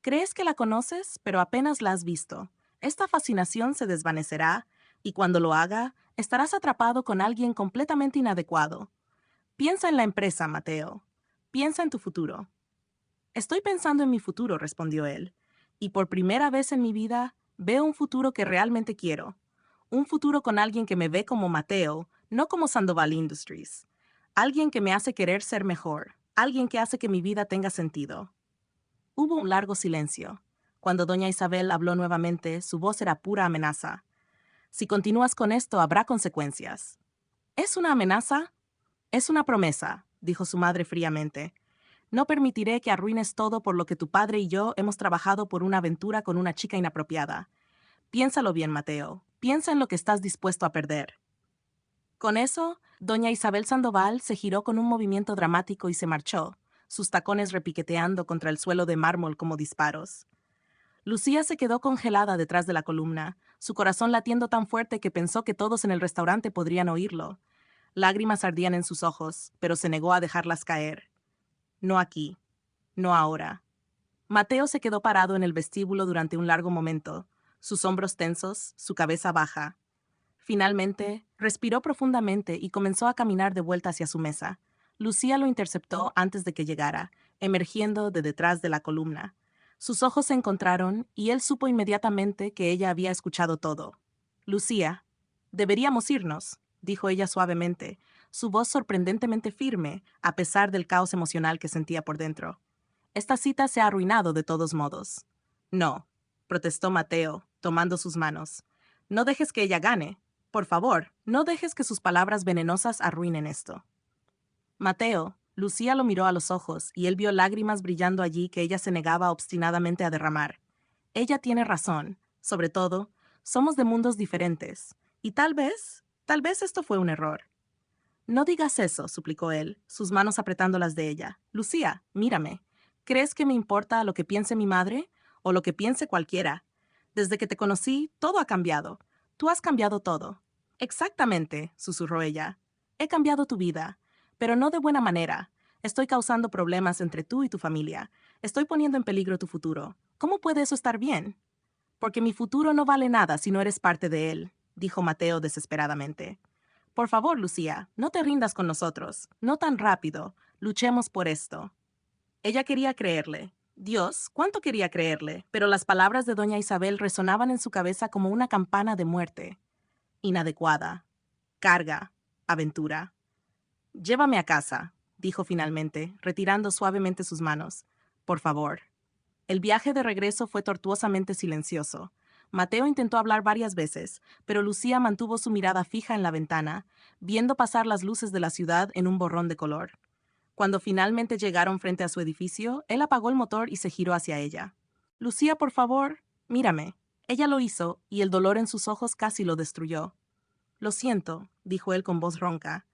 Crees que la conoces, pero apenas la has visto. Esta fascinación se desvanecerá, y cuando lo haga, estarás atrapado con alguien completamente inadecuado. Piensa en la empresa, Mateo. Piensa en tu futuro. Estoy pensando en mi futuro, respondió él, y por primera vez en mi vida veo un futuro que realmente quiero. Un futuro con alguien que me ve como Mateo, no como Sandoval Industries. Alguien que me hace querer ser mejor. Alguien que hace que mi vida tenga sentido. Hubo un largo silencio. Cuando doña Isabel habló nuevamente, su voz era pura amenaza. Si continúas con esto, habrá consecuencias. ¿Es una amenaza? Es una promesa, dijo su madre fríamente. No permitiré que arruines todo por lo que tu padre y yo hemos trabajado por una aventura con una chica inapropiada. Piénsalo bien, Mateo. Piensa en lo que estás dispuesto a perder. Con eso, doña Isabel Sandoval se giró con un movimiento dramático y se marchó, sus tacones repiqueteando contra el suelo de mármol como disparos. Lucía se quedó congelada detrás de la columna, su corazón latiendo tan fuerte que pensó que todos en el restaurante podrían oírlo. Lágrimas ardían en sus ojos, pero se negó a dejarlas caer. No aquí. No ahora. Mateo se quedó parado en el vestíbulo durante un largo momento, sus hombros tensos, su cabeza baja. Finalmente, respiró profundamente y comenzó a caminar de vuelta hacia su mesa. Lucía lo interceptó antes de que llegara, emergiendo de detrás de la columna. Sus ojos se encontraron y él supo inmediatamente que ella había escuchado todo. Lucía, deberíamos irnos, dijo ella suavemente, su voz sorprendentemente firme, a pesar del caos emocional que sentía por dentro. Esta cita se ha arruinado de todos modos. No, protestó Mateo, tomando sus manos. No dejes que ella gane. Por favor, no dejes que sus palabras venenosas arruinen esto. Mateo, Lucía lo miró a los ojos y él vio lágrimas brillando allí que ella se negaba obstinadamente a derramar. Ella tiene razón. Sobre todo, somos de mundos diferentes. Y tal vez esto fue un error. No digas eso, suplicó él, sus manos apretando las de ella. Lucía, mírame. ¿Crees que me importa lo que piense mi madre? ¿O lo que piense cualquiera? Desde que te conocí, todo ha cambiado. Tú has cambiado todo. Exactamente, susurró ella. He cambiado tu vida, pero no de buena manera. Estoy causando problemas entre tú y tu familia. Estoy poniendo en peligro tu futuro. ¿Cómo puede eso estar bien? Porque mi futuro no vale nada si no eres parte de él, dijo Mateo desesperadamente. Por favor, Lucía, no te rindas con nosotros. No tan rápido. Luchemos por esto. Ella quería creerle. Dios, cuánto quería creerle, pero las palabras de doña Isabel resonaban en su cabeza como una campana de muerte. Inadecuada. Carga. Aventura. Llévame a casa, dijo finalmente, retirando suavemente sus manos. Por favor. El viaje de regreso fue tortuosamente silencioso. Mateo intentó hablar varias veces, pero Lucía mantuvo su mirada fija en la ventana, viendo pasar las luces de la ciudad en un borrón de color. Cuando finalmente llegaron frente a su edificio, él apagó el motor y se giró hacia ella. Lucía, por favor, mírame. Ella lo hizo, y el dolor en sus ojos casi lo destruyó. Lo siento, dijo él con voz ronca.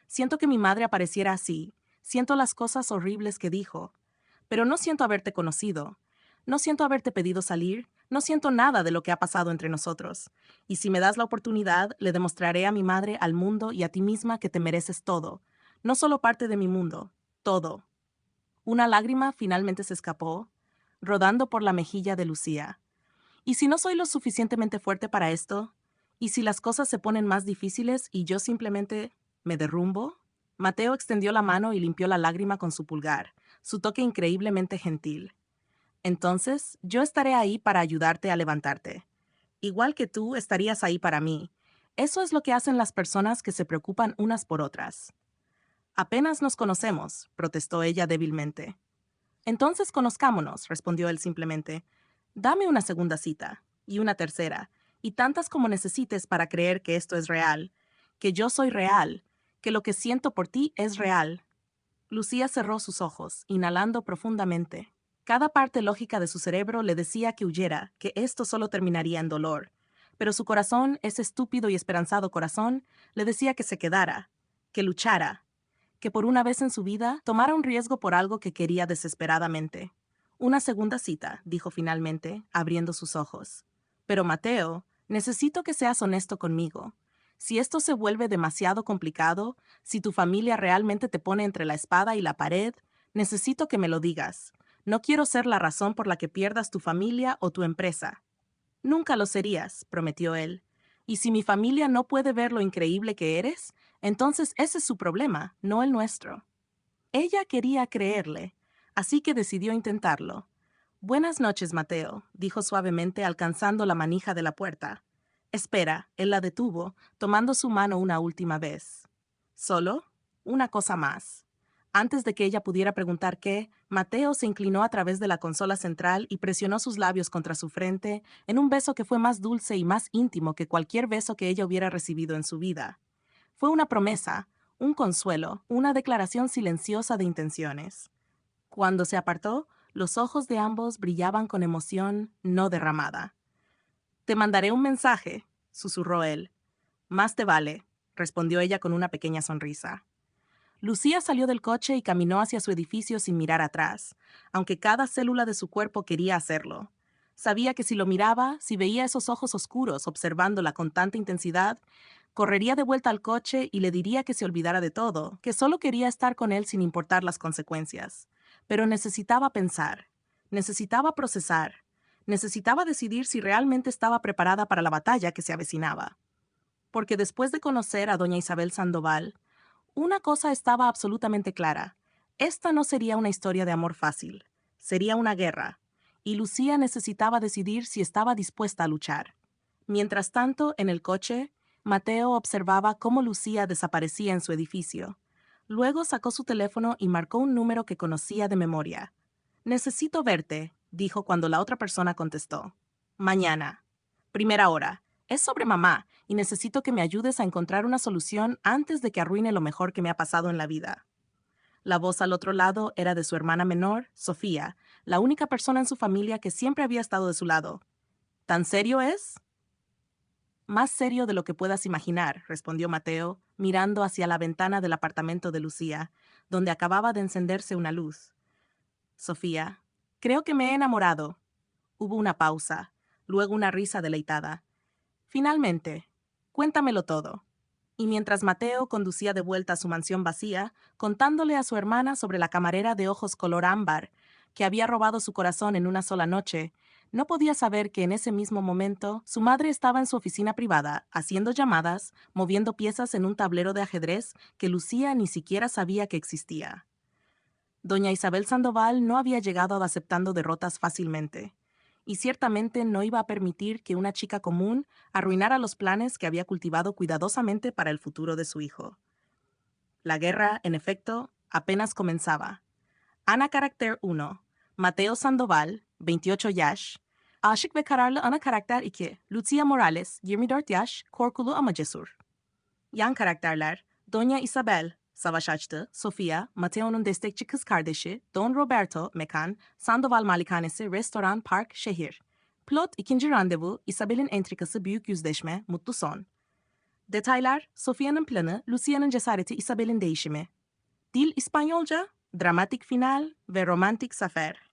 Siento que mi madre apareciera así. Siento las cosas horribles que dijo. Pero no siento haberte conocido. No siento haberte pedido salir. No siento nada de lo que ha pasado entre nosotros. Y si me das la oportunidad, le demostraré a mi madre, al mundo y a ti misma que te mereces todo. No solo parte de mi mundo, todo. Una lágrima finalmente se escapó, rodando por la mejilla de Lucía. ¿Y si no soy lo suficientemente fuerte para esto? ¿Y si las cosas se ponen más difíciles y yo simplemente me derrumbo? Mateo extendió la mano y limpió la lágrima con su pulgar, su toque increíblemente gentil. Entonces, yo estaré ahí para ayudarte a levantarte. Igual que tú estarías ahí para mí. Eso es lo que hacen las personas que se preocupan unas por otras. Apenas nos conocemos, protestó ella débilmente. Entonces conozcámonos, respondió él simplemente. Dame una segunda cita, y una tercera, y tantas como necesites para creer que esto es real, que yo soy real, que lo que siento por ti es real. Lucía cerró sus ojos, inhalando profundamente. Cada parte lógica de su cerebro le decía que huyera, que esto solo terminaría en dolor. Pero su corazón, ese estúpido y esperanzado corazón, le decía que se quedara, que luchara, que por una vez en su vida tomara un riesgo por algo que quería desesperadamente. Una segunda cita, dijo finalmente, abriendo sus ojos. Pero Mateo, necesito que seas honesto conmigo. Si esto se vuelve demasiado complicado, si tu familia realmente te pone entre la espada y la pared, necesito que me lo digas. No quiero ser la razón por la que pierdas tu familia o tu empresa. Nunca lo serías, prometió él. Y si mi familia no puede ver lo increíble que eres, entonces ese es su problema, no el nuestro. Ella quería creerle, así que decidió intentarlo. Buenas noches, Mateo, dijo suavemente alcanzando la manija de la puerta. Espera, él la detuvo, tomando su mano una última vez. ¿Solo? Una cosa más. Antes de que ella pudiera preguntar qué, Mateo se inclinó a través de la consola central y presionó sus labios contra su frente en un beso que fue más dulce y más íntimo que cualquier beso que ella hubiera recibido en su vida. Fue una promesa, un consuelo, una declaración silenciosa de intenciones. Cuando se apartó, los ojos de ambos brillaban con emoción no derramada. Te mandaré un mensaje, susurró él. Más te vale, respondió ella con una pequeña sonrisa. Lucía salió del coche y caminó hacia su edificio sin mirar atrás, aunque cada célula de su cuerpo quería hacerlo. Sabía que si lo miraba, si veía esos ojos oscuros observándola con tanta intensidad, correría de vuelta al coche y le diría que se olvidara de todo, que solo quería estar con él sin importar las consecuencias. Pero necesitaba pensar, necesitaba procesar, necesitaba decidir si realmente estaba preparada para la batalla que se avecinaba. Porque después de conocer a doña Isabel Sandoval, una cosa estaba absolutamente clara. Esta no sería una historia de amor fácil. Sería una guerra. Y Lucía necesitaba decidir si estaba dispuesta a luchar. Mientras tanto, en el coche, Mateo observaba cómo Lucía desaparecía en su edificio. Luego sacó su teléfono y marcó un número que conocía de memoria. Necesito verte, dijo cuando la otra persona contestó. Mañana. Primera hora. Es sobre mamá y necesito que me ayudes a encontrar una solución antes de que arruine lo mejor que me ha pasado en la vida. La voz al otro lado era de su hermana menor, Sofía, la única persona en su familia que siempre había estado de su lado. ¿Tan serio es? Más serio de lo que puedas imaginar, respondió Mateo, mirando hacia la ventana del apartamento de Lucía, donde acababa de encenderse una luz. Sofía, creo que me he enamorado. Hubo una pausa, luego una risa deleitada. Finalmente, cuéntamelo todo. Y mientras Mateo conducía de vuelta a su mansión vacía, contándole a su hermana sobre la camarera de ojos color ámbar, que había robado su corazón en una sola noche, no podía saber que en ese mismo momento su madre estaba en su oficina privada, haciendo llamadas, moviendo piezas en un tablero de ajedrez que Lucía ni siquiera sabía que existía. Doña Isabel Sandoval no había llegado aceptando derrotas fácilmente, y ciertamente no iba a permitir que una chica común arruinara los planes que había cultivado cuidadosamente para el futuro de su hijo. La guerra, en efecto, apenas comenzaba. Ana Karakter 1, Mateo Sandoval, 28 yaş, aşık ve kararlı ana karakter 2, Lucia Morales, 24 yaş, korkulu ama cesur. Yan karakterler, Doña Isabel, savaş açtı, Sofia, Mateo'nun destekçi kız kardeşi, Don Roberto, mekan, Sandoval Malikanesi, restoran, park, şehir. Plot, ikinci randevu, Isabel'in entrikası, büyük yüzleşme, mutlu son. Detaylar, Sofia'nın planı, Lucia'nın cesareti, Isabel'in değişimi. Dil İspanyolca, dramatic final ve romantic zafer.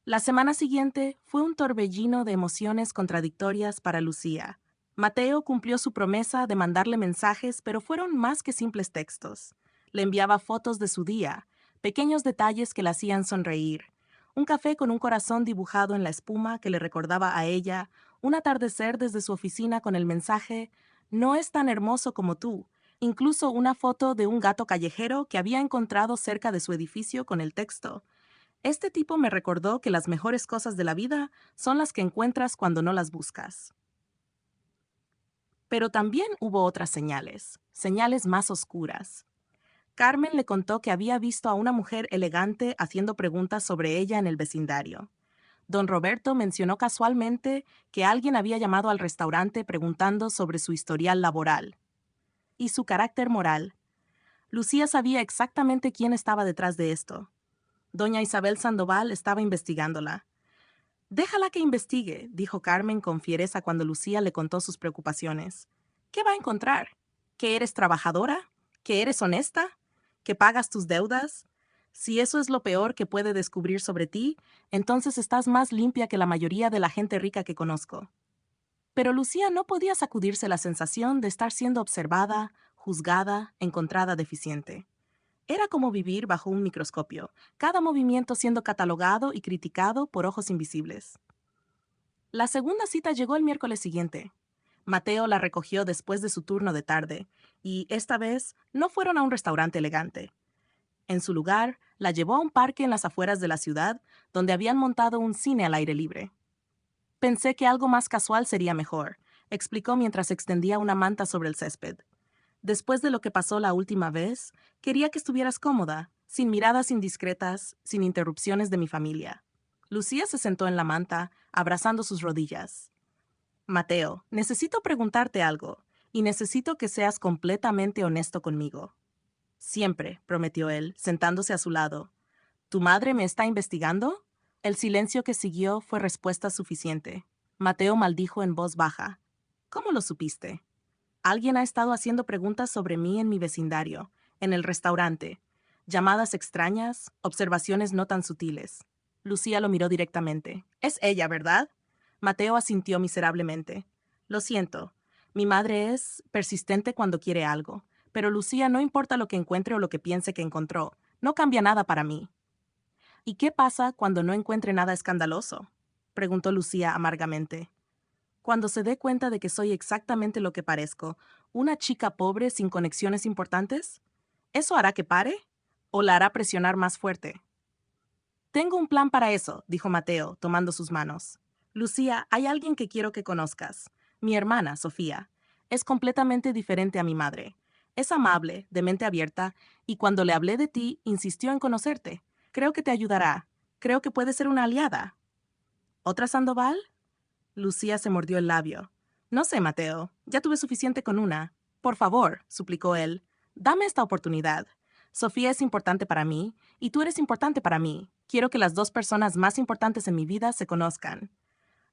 La semana siguiente fue un torbellino de emociones contradictorias para Lucía. Mateo cumplió su promesa de mandarle mensajes, pero fueron más que simples textos. Le enviaba fotos de su día, pequeños detalles que la hacían sonreír, un café con un corazón dibujado en la espuma que le recordaba a ella, un atardecer desde su oficina con el mensaje «No es tan hermoso como tú», incluso una foto de un gato callejero que había encontrado cerca de su edificio con el texto «Este tipo me recordó que las mejores cosas de la vida son las que encuentras cuando no las buscas». Pero también hubo otras señales, señales más oscuras. Carmen le contó que había visto a una mujer elegante haciendo preguntas sobre ella en el vecindario. Don Roberto mencionó casualmente que alguien había llamado al restaurante preguntando sobre su historial laboral y su carácter moral. Lucía sabía exactamente quién estaba detrás de esto. Doña Isabel Sandoval estaba investigándola. Déjala que investigue, dijo Carmen con fiereza cuando Lucía le contó sus preocupaciones. ¿Qué va a encontrar? ¿Que eres trabajadora? ¿Que eres honesta? ¿Que pagas tus deudas? Si eso es lo peor que puede descubrir sobre ti, entonces estás más limpia que la mayoría de la gente rica que conozco. Pero Lucía no podía sacudirse la sensación de estar siendo observada, juzgada, encontrada deficiente. Era como vivir bajo un microscopio, cada movimiento siendo catalogado y criticado por ojos invisibles. La segunda cita llegó el miércoles siguiente. Mateo la recogió después de su turno de tarde, y esta vez no fueron a un restaurante elegante. En su lugar, la llevó a un parque en las afueras de la ciudad, donde habían montado un cine al aire libre. Pensé que algo más casual sería mejor, explicó mientras extendía una manta sobre el césped. Después de lo que pasó la última vez, quería que estuvieras cómoda, sin miradas indiscretas, sin interrupciones de mi familia. Lucía se sentó en la manta, abrazando sus rodillas. Mateo, necesito preguntarte algo, y necesito que seas completamente honesto conmigo. Siempre, prometió él, sentándose a su lado. ¿Tu madre me está investigando? El silencio que siguió fue respuesta suficiente. Mateo maldijo en voz baja. ¿Cómo lo supiste? Alguien ha estado haciendo preguntas sobre mí en mi vecindario, en el restaurante. Llamadas extrañas, observaciones no tan sutiles. Lucía lo miró directamente. Es ella, ¿verdad? Mateo asintió miserablemente. Lo siento. Mi madre es persistente cuando quiere algo. Pero Lucía, no importa lo que encuentre o lo que piense que encontró, no cambia nada para mí. ¿Y qué pasa cuando no encuentre nada escandaloso? Preguntó Lucía amargamente. Cuando se dé cuenta de que soy exactamente lo que parezco, una chica pobre sin conexiones importantes, ¿eso hará que pare? ¿O la hará presionar más fuerte? Tengo un plan para eso, dijo Mateo, tomando sus manos. Lucía, hay alguien que quiero que conozcas. Mi hermana, Sofía. Es completamente diferente a mi madre. Es amable, de mente abierta, y cuando le hablé de ti, insistió en conocerte. Creo que te ayudará. Creo que puede ser una aliada. ¿Otra Sandoval? Lucía se mordió el labio. No sé, Mateo. Ya tuve suficiente con una. Por favor, suplicó él. Dame esta oportunidad. Sofía es importante para mí, y tú eres importante para mí. Quiero que las dos personas más importantes en mi vida se conozcan.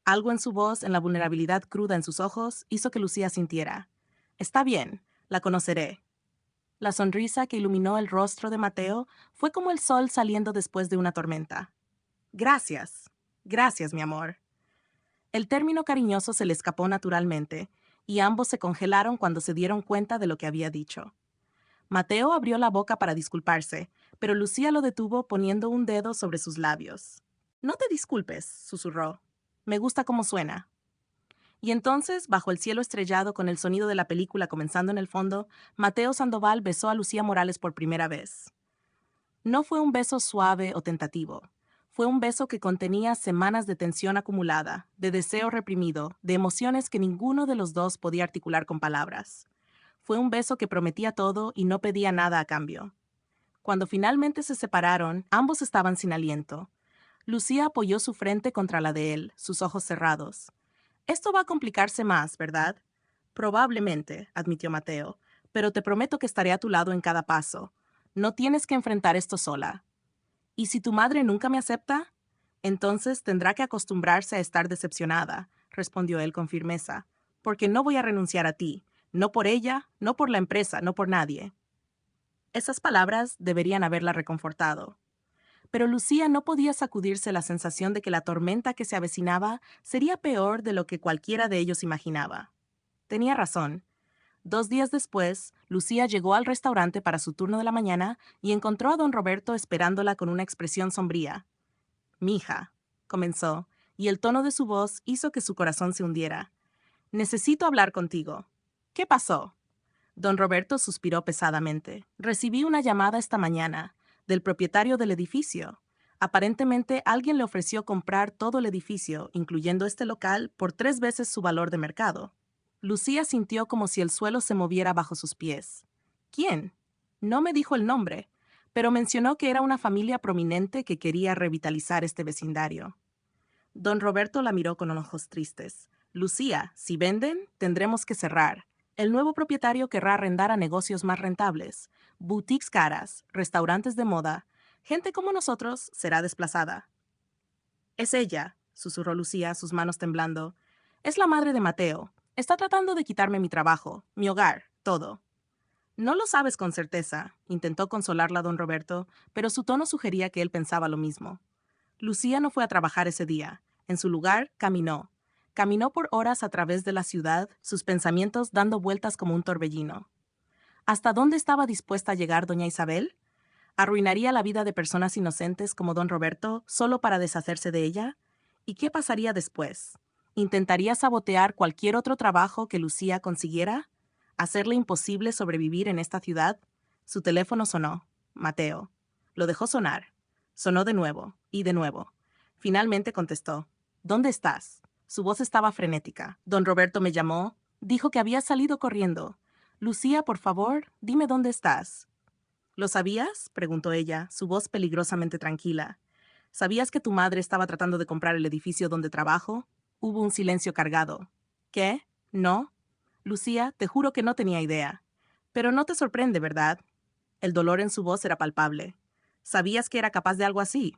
Algo en su voz, en la vulnerabilidad cruda en sus ojos, hizo que Lucía sintiera. Está bien, la conoceré. La sonrisa que iluminó el rostro de Mateo fue como el sol saliendo después de una tormenta. Gracias. Gracias, mi amor. El término cariñoso se le escapó naturalmente, y ambos se congelaron cuando se dieron cuenta de lo que había dicho. Mateo abrió la boca para disculparse, pero Lucía lo detuvo poniendo un dedo sobre sus labios. No te disculpes, susurró. Me gusta cómo suena. Y entonces, bajo el cielo estrellado con el sonido de la película comenzando en el fondo, Mateo Sandoval besó a Lucía Morales por primera vez. No fue un beso suave o tentativo. Fue un beso que contenía semanas de tensión acumulada, de deseo reprimido, de emociones que ninguno de los dos podía articular con palabras. Fue un beso que prometía todo y no pedía nada a cambio. Cuando finalmente se separaron, ambos estaban sin aliento. Lucía apoyó su frente contra la de él, sus ojos cerrados. Esto va a complicarse más, ¿verdad? Probablemente, admitió Mateo, pero te prometo que estaré a tu lado en cada paso. No tienes que enfrentar esto sola. ¿Y si tu madre nunca me acepta? Entonces tendrá que acostumbrarse a estar decepcionada, respondió él con firmeza, porque no voy a renunciar a ti, no por ella, no por la empresa, no por nadie. Esas palabras deberían haberla reconfortado. Pero Lucía no podía sacudirse la sensación de que la tormenta que se avecinaba sería peor de lo que cualquiera de ellos imaginaba. Tenía razón. 2 días después, Lucía llegó al restaurante para su turno de la mañana y encontró a don Roberto esperándola con una expresión sombría. «Mija», comenzó, y el tono de su voz hizo que su corazón se hundiera. «Necesito hablar contigo». «¿Qué pasó?» Don Roberto suspiró pesadamente. «Recibí una llamada esta mañana, del propietario del edificio. Aparentemente alguien le ofreció comprar todo el edificio, incluyendo este local, por 3 veces su valor de mercado». Lucía sintió como si el suelo se moviera bajo sus pies. ¿Quién? No me dijo el nombre, pero mencionó que era una familia prominente que quería revitalizar este vecindario. Don Roberto la miró con ojos tristes. Lucía, si venden, tendremos que cerrar. El nuevo propietario querrá arrendar a negocios más rentables. Boutiques caras, restaurantes de moda. Gente como nosotros será desplazada. Es ella, susurró Lucía, sus manos temblando. Es la madre de Mateo. Está tratando de quitarme mi trabajo, mi hogar, todo. No lo sabes con certeza, intentó consolarla don Roberto, pero su tono sugería que él pensaba lo mismo. Lucía no fue a trabajar ese día. En su lugar, caminó. Caminó por horas a través de la ciudad, sus pensamientos dando vueltas como un torbellino. ¿Hasta dónde estaba dispuesta a llegar doña Isabel? ¿Arruinaría la vida de personas inocentes como don Roberto solo para deshacerse de ella? ¿Y qué pasaría después? ¿Intentaría sabotear cualquier otro trabajo que Lucía consiguiera? ¿Hacerle imposible sobrevivir en esta ciudad? Su teléfono sonó. Mateo. Lo dejó sonar. Sonó de nuevo, y de nuevo. Finalmente contestó. ¿Dónde estás? Su voz estaba frenética. Don Roberto me llamó. Dijo que había salido corriendo. Lucía, por favor, dime dónde estás. ¿Lo sabías? Preguntó ella, su voz peligrosamente tranquila. ¿Sabías que tu madre estaba tratando de comprar el edificio donde trabajo? Hubo un silencio cargado. ¿Qué? ¿No? Lucía, te juro que no tenía idea. Pero no te sorprende, ¿verdad? El dolor en su voz era palpable. ¿Sabías que era capaz de algo así?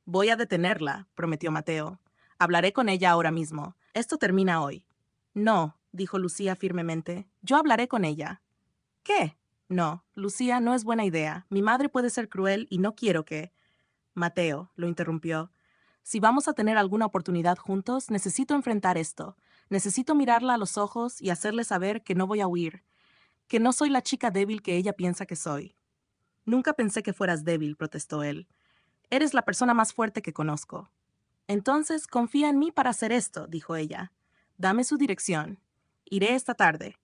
Voy a detenerla, prometió Mateo. Hablaré con ella ahora mismo. Esto termina hoy. No, dijo Lucía firmemente. Yo hablaré con ella. ¿Qué? No, Lucía, no es buena idea. Mi madre puede ser cruel y no quiero que... Mateo, lo interrumpió. Si vamos a tener alguna oportunidad juntos, necesito enfrentar esto. Necesito mirarla a los ojos y hacerle saber que no voy a huir, que no soy la chica débil que ella piensa que soy. Nunca pensé que fueras débil, protestó él. Eres la persona más fuerte que conozco. Entonces, confía en mí para hacer esto, dijo ella. Dame su dirección. Iré esta tarde.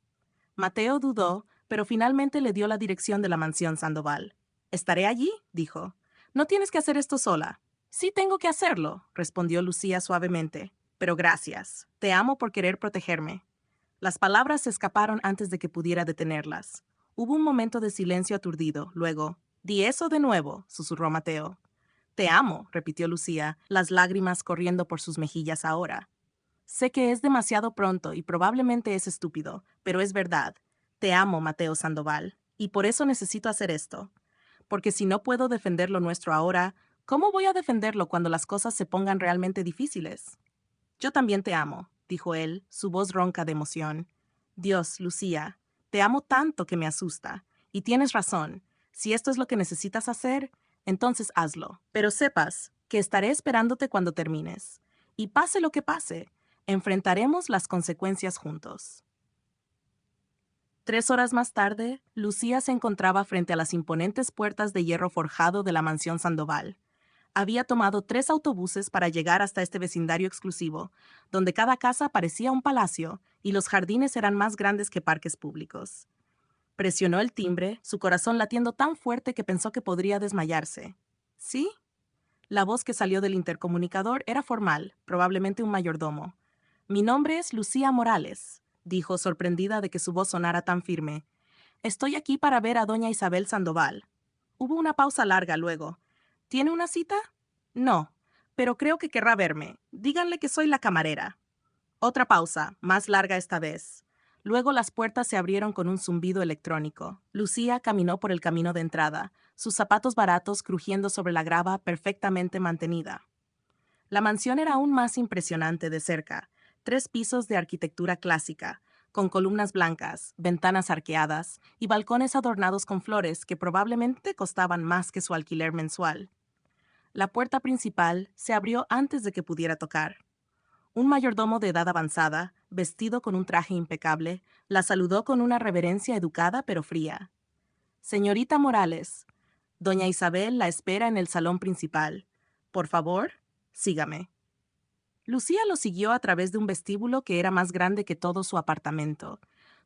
Mateo dudó, pero finalmente le dio la dirección de la mansión Sandoval. Estaré allí, dijo. No tienes que hacer esto sola. Sí tengo que hacerlo, respondió Lucía suavemente. Pero gracias. Te amo por querer protegerme. Las palabras se escaparon antes de que pudiera detenerlas. Hubo un momento de silencio aturdido. Luego, di eso de nuevo, susurró Mateo. Te amo, repitió Lucía, las lágrimas corriendo por sus mejillas ahora. Sé que es demasiado pronto y probablemente es estúpido, pero es verdad. Te amo, Mateo Sandoval, y por eso necesito hacer esto. Porque si no puedo defender lo nuestro ahora, ¿cómo voy a defenderlo cuando las cosas se pongan realmente difíciles? Yo también te amo, dijo él, su voz ronca de emoción. Dios, Lucía, te amo tanto que me asusta. Y tienes razón. Si esto es lo que necesitas hacer, entonces hazlo. Pero sepas que estaré esperándote cuando termines. Y pase lo que pase, enfrentaremos las consecuencias juntos. 3 horas más tarde, Lucía se encontraba frente a las imponentes puertas de hierro forjado de la mansión Sandoval. Había tomado 3 autobuses para llegar hasta este vecindario exclusivo, donde cada casa parecía un palacio y los jardines eran más grandes que parques públicos. Presionó el timbre, su corazón latiendo tan fuerte que pensó que podría desmayarse. ¿Sí? La voz que salió del intercomunicador era formal, probablemente un mayordomo. Mi nombre es Lucía Morales, dijo, sorprendida de que su voz sonara tan firme. Estoy aquí para ver a doña Isabel Sandoval. Hubo una pausa larga luego. ¿Tiene una cita? No, pero creo que querrá verme. Díganle que soy la camarera. Otra pausa, más larga esta vez. Luego las puertas se abrieron con un zumbido electrónico. Lucía caminó por el camino de entrada, sus zapatos baratos crujiendo sobre la grava perfectamente mantenida. La mansión era aún más impresionante de cerca. 3 pisos de arquitectura clásica, con columnas blancas, ventanas arqueadas y balcones adornados con flores que probablemente costaban más que su alquiler mensual. La puerta principal se abrió antes de que pudiera tocar. Un mayordomo de edad avanzada, vestido con un traje impecable, la saludó con una reverencia educada pero fría. Señorita Morales, doña Isabel la espera en el salón principal. Por favor, sígame. Lucía lo siguió a través de un vestíbulo que era más grande que todo su apartamento,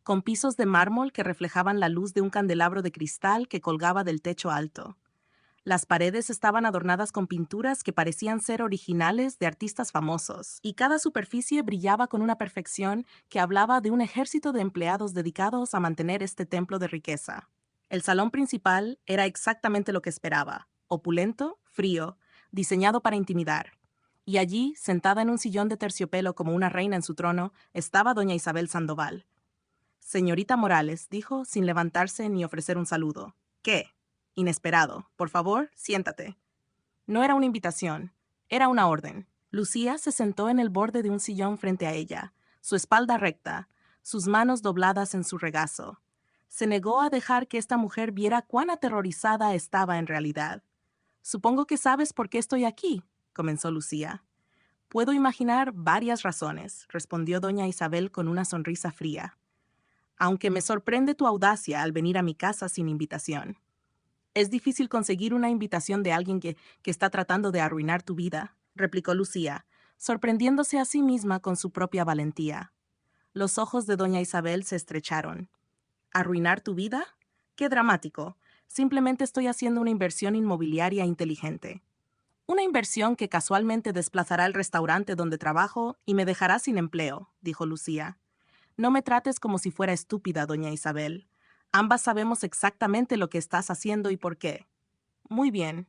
con pisos de mármol que reflejaban la luz de un candelabro de cristal que colgaba del techo alto. Las paredes estaban adornadas con pinturas que parecían ser originales de artistas famosos, y cada superficie brillaba con una perfección que hablaba de un ejército de empleados dedicados a mantener este templo de riqueza. El salón principal era exactamente lo que esperaba, opulento, frío, diseñado para intimidar. Y allí, sentada en un sillón de terciopelo como una reina en su trono, estaba doña Isabel Sandoval. Señorita Morales, dijo, sin levantarse ni ofrecer un saludo. ¿Qué? Inesperado. Por favor, siéntate. No era una invitación, era una orden. Lucía se sentó en el borde de un sillón frente a ella, su espalda recta, sus manos dobladas en su regazo. Se negó a dejar que esta mujer viera cuán aterrorizada estaba en realidad. Supongo que sabes por qué estoy aquí, comenzó Lucía. Puedo imaginar varias razones, respondió doña Isabel con una sonrisa fría, aunque me sorprende tu audacia al venir a mi casa sin invitación. Es difícil conseguir una invitación de alguien que está tratando de arruinar tu vida, replicó Lucía, sorprendiéndose a sí misma con su propia valentía. Los ojos de doña Isabel se estrecharon. ¿Arruinar tu vida? ¡Qué dramático! Simplemente estoy haciendo una inversión inmobiliaria inteligente. Una inversión que casualmente desplazará el restaurante donde trabajo y me dejará sin empleo, dijo Lucía. No me trates como si fuera estúpida, doña Isabel. Ambas sabemos exactamente lo que estás haciendo y por qué. Muy bien.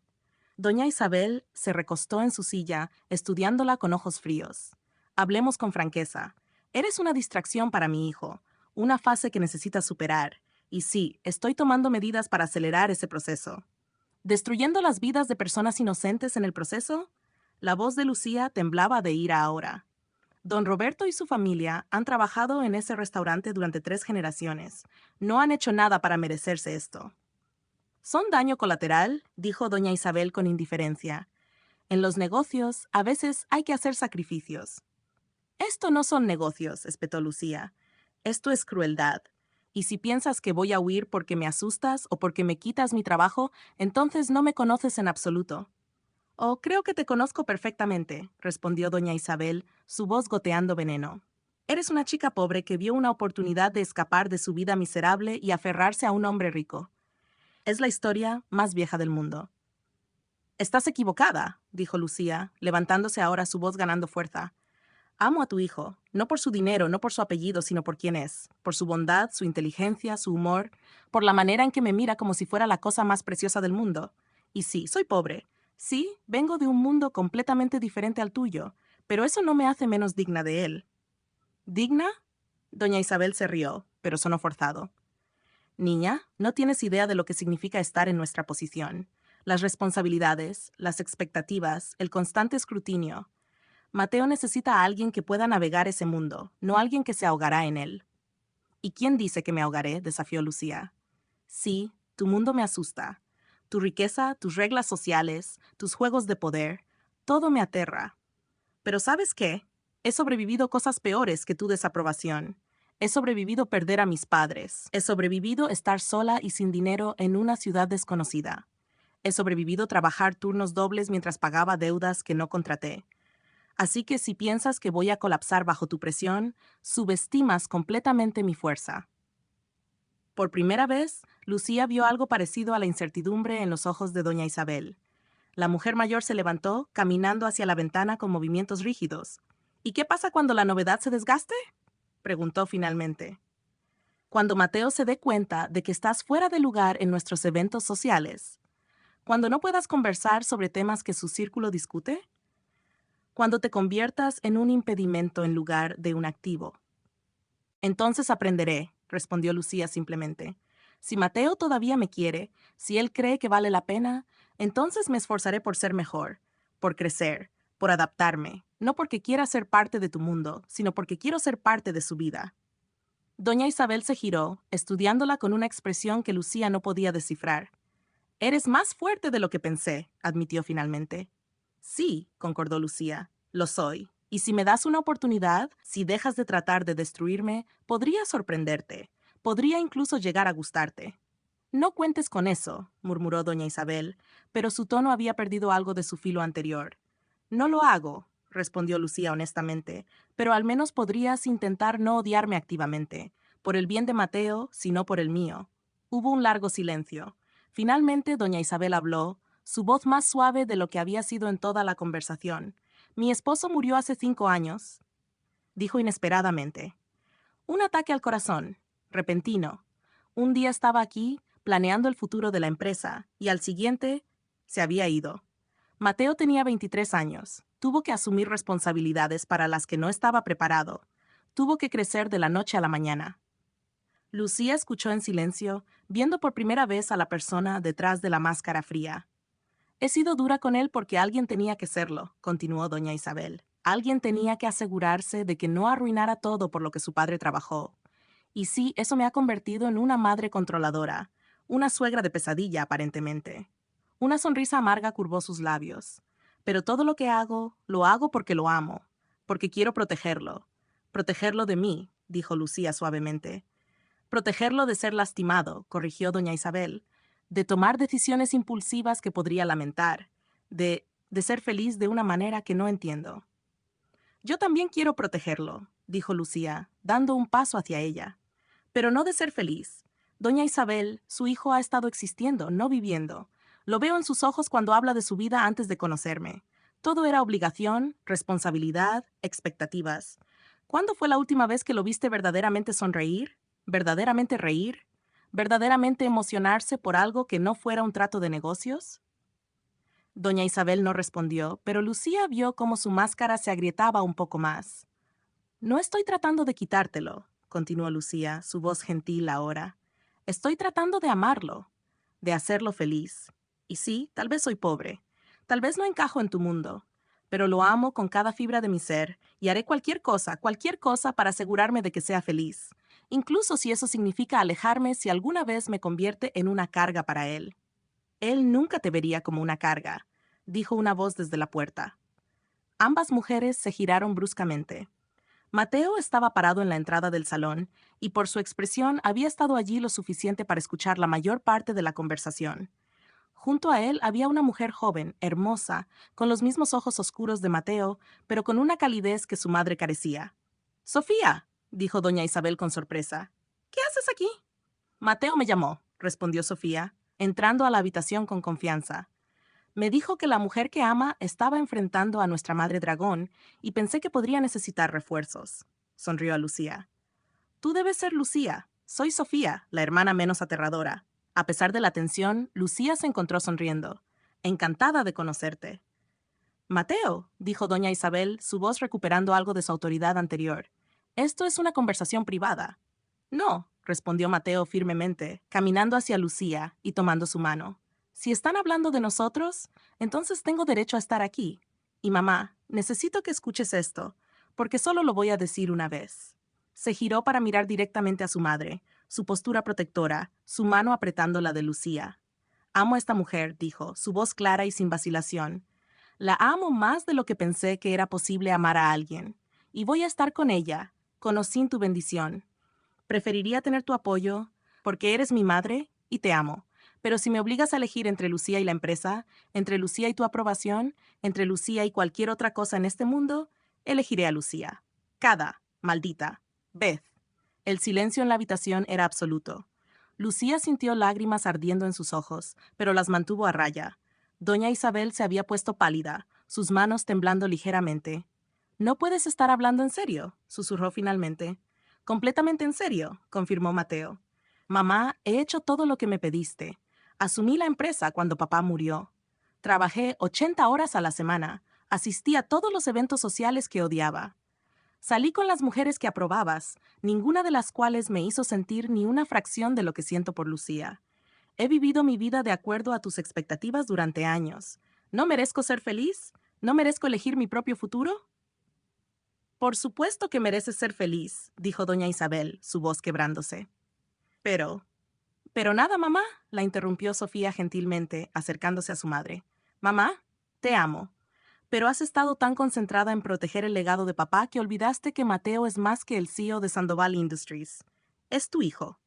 Doña Isabel se recostó en su silla, estudiándola con ojos fríos. Hablemos con franqueza. Eres una distracción para mi hijo, una fase que necesitas superar. Y sí, estoy tomando medidas para acelerar ese proceso. ¿Destruyendo las vidas de personas inocentes en el proceso? La voz de Lucía temblaba de ira ahora. Don Roberto y su familia han trabajado en ese restaurante durante 3 generaciones. No han hecho nada para merecerse esto. ¿Son daño colateral?, dijo doña Isabel con indiferencia. En los negocios, a veces hay que hacer sacrificios. Esto no son negocios, espetó Lucía. Esto es crueldad. Y si piensas que voy a huir porque me asustas o porque me quitas mi trabajo, entonces no me conoces en absoluto. Oh, creo que te conozco perfectamente, respondió doña Isabel, su voz goteando veneno. Eres una chica pobre que vio una oportunidad de escapar de su vida miserable y aferrarse a un hombre rico. Es la historia más vieja del mundo. Estás equivocada, dijo Lucía, levantándose ahora, su voz ganando fuerza. Amo a tu hijo, no por su dinero, no por su apellido, sino por quién es, por su bondad, su inteligencia, su humor, por la manera en que me mira como si fuera la cosa más preciosa del mundo. Y sí, soy pobre. Sí, vengo de un mundo completamente diferente al tuyo, pero eso no me hace menos digna de él. ¿Digna? Doña Isabel se rió, pero sonó forzado. Niña, no tienes idea de lo que significa estar en nuestra posición. Las responsabilidades, las expectativas, el constante escrutinio. Mateo necesita a alguien que pueda navegar ese mundo, no alguien que se ahogará en él. ¿Y quién dice que me ahogaré?, desafió Lucía. Sí, tu mundo me asusta. Tu riqueza, tus reglas sociales, tus juegos de poder, todo me aterra. Pero ¿sabes qué? He sobrevivido cosas peores que tu desaprobación. He sobrevivido perder a mis padres. He sobrevivido estar sola y sin dinero en una ciudad desconocida. He sobrevivido trabajar turnos dobles mientras pagaba deudas que no contraté. Así que si piensas que voy a colapsar bajo tu presión, subestimas completamente mi fuerza. Por primera vez, Lucía vio algo parecido a la incertidumbre en los ojos de doña Isabel. La mujer mayor se levantó, caminando hacia la ventana con movimientos rígidos. ¿Y qué pasa cuando la novedad se desgaste?, preguntó finalmente. Cuando Mateo se dé cuenta de que estás fuera de lugar en nuestros eventos sociales. Cuando no puedas conversar sobre temas que su círculo discute. Cuando te conviertas en un impedimento en lugar de un activo. Entonces aprenderé, respondió Lucía simplemente. Si Mateo todavía me quiere, si él cree que vale la pena, entonces me esforzaré por ser mejor, por crecer, por adaptarme, no porque quiera ser parte de tu mundo, sino porque quiero ser parte de su vida. Doña Isabel se giró, estudiándola con una expresión que Lucía no podía descifrar. Eres más fuerte de lo que pensé, admitió finalmente. Sí, concordó Lucía, lo soy. Y si me das una oportunidad, si dejas de tratar de destruirme, podría sorprenderte. Podría incluso llegar a gustarte. No cuentes con eso, murmuró doña Isabel, pero su tono había perdido algo de su filo anterior. No lo hago, respondió Lucía honestamente, pero al menos podrías intentar no odiarme activamente, por el bien de Mateo, si no por el mío. Hubo un largo silencio. Finalmente doña Isabel habló, su voz más suave de lo que había sido en toda la conversación. Mi esposo murió hace 5 años, dijo inesperadamente. Un ataque al corazón, repentino. Un día estaba aquí, planeando el futuro de la empresa, y al siguiente, se había ido. Mateo tenía 23 años. Tuvo que asumir responsabilidades para las que no estaba preparado. Tuvo que crecer de la noche a la mañana. Lucía escuchó en silencio, viendo por primera vez a la persona detrás de la máscara fría. He sido dura con él porque alguien tenía que serlo, continuó doña Isabel. Alguien tenía que asegurarse de que no arruinara todo por lo que su padre trabajó. Y sí, eso me ha convertido en una madre controladora, una suegra de pesadilla, aparentemente. Una sonrisa amarga curvó sus labios. Pero todo lo que hago, lo hago porque lo amo, porque quiero protegerlo. Protegerlo de mí, dijo Lucía suavemente. Protegerlo de ser lastimado, corrigió doña Isabel, de tomar decisiones impulsivas que podría lamentar, de ser feliz de una manera que no entiendo. Yo también quiero protegerlo, dijo Lucía, dando un paso hacia ella. Pero no de ser feliz. Doña Isabel, su hijo ha estado existiendo, no viviendo. Lo veo en sus ojos cuando habla de su vida antes de conocerme. Todo era obligación, responsabilidad, expectativas. ¿Cuándo fue la última vez que lo viste verdaderamente sonreír? ¿Verdaderamente reír? ¿Verdaderamente emocionarse por algo que no fuera un trato de negocios? Doña Isabel no respondió, pero Lucía vio cómo su máscara se agrietaba un poco más. No estoy tratando de quitártelo, continuó Lucía, su voz gentil ahora. Estoy tratando de amarlo, de hacerlo feliz. Y sí, tal vez soy pobre, tal vez no encajo en tu mundo, pero lo amo con cada fibra de mi ser y haré cualquier cosa para asegurarme de que sea feliz, incluso si eso significa alejarme si alguna vez me convierte en una carga para él. Él nunca te vería como una carga, dijo una voz desde la puerta. Ambas mujeres se giraron bruscamente. Mateo estaba parado en la entrada del salón, y por su expresión había estado allí lo suficiente para escuchar la mayor parte de la conversación. Junto a él había una mujer joven, hermosa, con los mismos ojos oscuros de Mateo, pero con una calidez que su madre carecía. «Sofía», dijo doña Isabel con sorpresa. «¿Qué haces aquí?» «Mateo me llamó», respondió Sofía, entrando a la habitación con confianza. «Me dijo que la mujer que ama estaba enfrentando a nuestra madre dragón y pensé que podría necesitar refuerzos», sonrió a Lucía. «Tú debes ser Lucía. Soy Sofía, la hermana menos aterradora». A pesar de la tensión, Lucía se encontró sonriendo. «Encantada de conocerte». «Mateo», dijo doña Isabel, su voz recuperando algo de su autoridad anterior. «Esto es una conversación privada». «No», respondió Mateo firmemente, caminando hacia Lucía y tomando su mano. «Si están hablando de nosotros, entonces tengo derecho a estar aquí. Y mamá, necesito que escuches esto, porque solo lo voy a decir una vez». Se giró para mirar directamente a su madre, su postura protectora, su mano apretando la de Lucía. «Amo a esta mujer», dijo, su voz clara y sin vacilación. «La amo más de lo que pensé que era posible amar a alguien. Y voy a estar con ella, con o sin tu bendición. Preferiría tener tu apoyo, porque eres mi madre y te amo. Pero si me obligas a elegir entre Lucía y la empresa, entre Lucía y tu aprobación, entre Lucía y cualquier otra cosa en este mundo, elegiré a Lucía. Cada, maldita, Beth». El silencio en la habitación era absoluto. Lucía sintió lágrimas ardiendo en sus ojos, pero las mantuvo a raya. Doña Isabel se había puesto pálida, sus manos temblando ligeramente. «¿No puedes estar hablando en serio?», susurró finalmente. «Completamente en serio», confirmó Mateo. «Mamá, he hecho todo lo que me pediste. Asumí la empresa cuando papá murió. Trabajé 80 horas a la semana. Asistí a todos los eventos sociales que odiaba. Salí con las mujeres que aprobabas, ninguna de las cuales me hizo sentir ni una fracción de lo que siento por Lucía. He vivido mi vida de acuerdo a tus expectativas durante años. ¿No merezco ser feliz? ¿No merezco elegir mi propio futuro?» «Por supuesto que mereces ser feliz», dijo doña Isabel, su voz quebrándose. «Pero, pero nada, mamá», la interrumpió Sofía gentilmente, acercándose a su madre. «Mamá, te amo. Pero has estado tan concentrada en proteger el legado de papá que olvidaste que Mateo es más que el CEO de Sandoval Industries. Es tu hijo.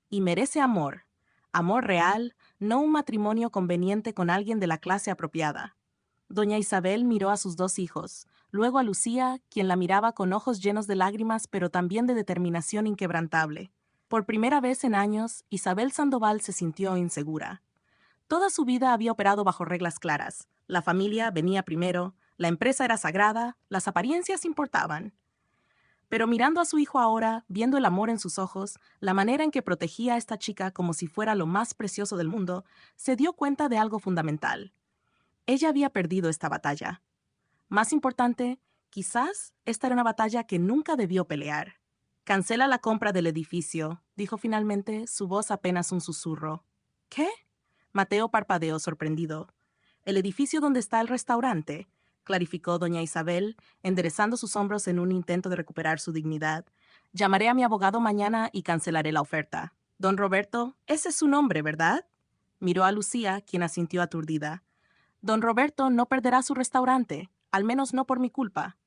Y merece amor. Amor real, no un matrimonio conveniente con alguien de la clase apropiada». Doña Isabel miró a sus dos hijos, luego a Lucía, quien la miraba con ojos llenos de lágrimas pero también de determinación inquebrantable. Por primera vez en años, Isabel Sandoval se sintió insegura. Toda su vida había operado bajo reglas claras. La familia venía primero, la empresa era sagrada, las apariencias importaban. Pero mirando a su hijo ahora, viendo el amor en sus ojos, la manera en que protegía a esta chica como si fuera lo más precioso del mundo, se dio cuenta de algo fundamental. Ella había perdido esta batalla. Más importante, quizás esta era una batalla que nunca debió pelear. «Cancela la compra del edificio», dijo finalmente, su voz apenas un susurro. «¿Qué?», Mateo parpadeó sorprendido. «El edificio donde está el restaurante», clarificó doña Isabel, enderezando sus hombros en un intento de recuperar su dignidad. «Llamaré a mi abogado mañana y cancelaré la oferta». «Don Roberto, ese es su nombre, ¿verdad?», miró a Lucía, quien asintió aturdida. Don Roberto no perderá su restaurante, al menos no por mi culpa.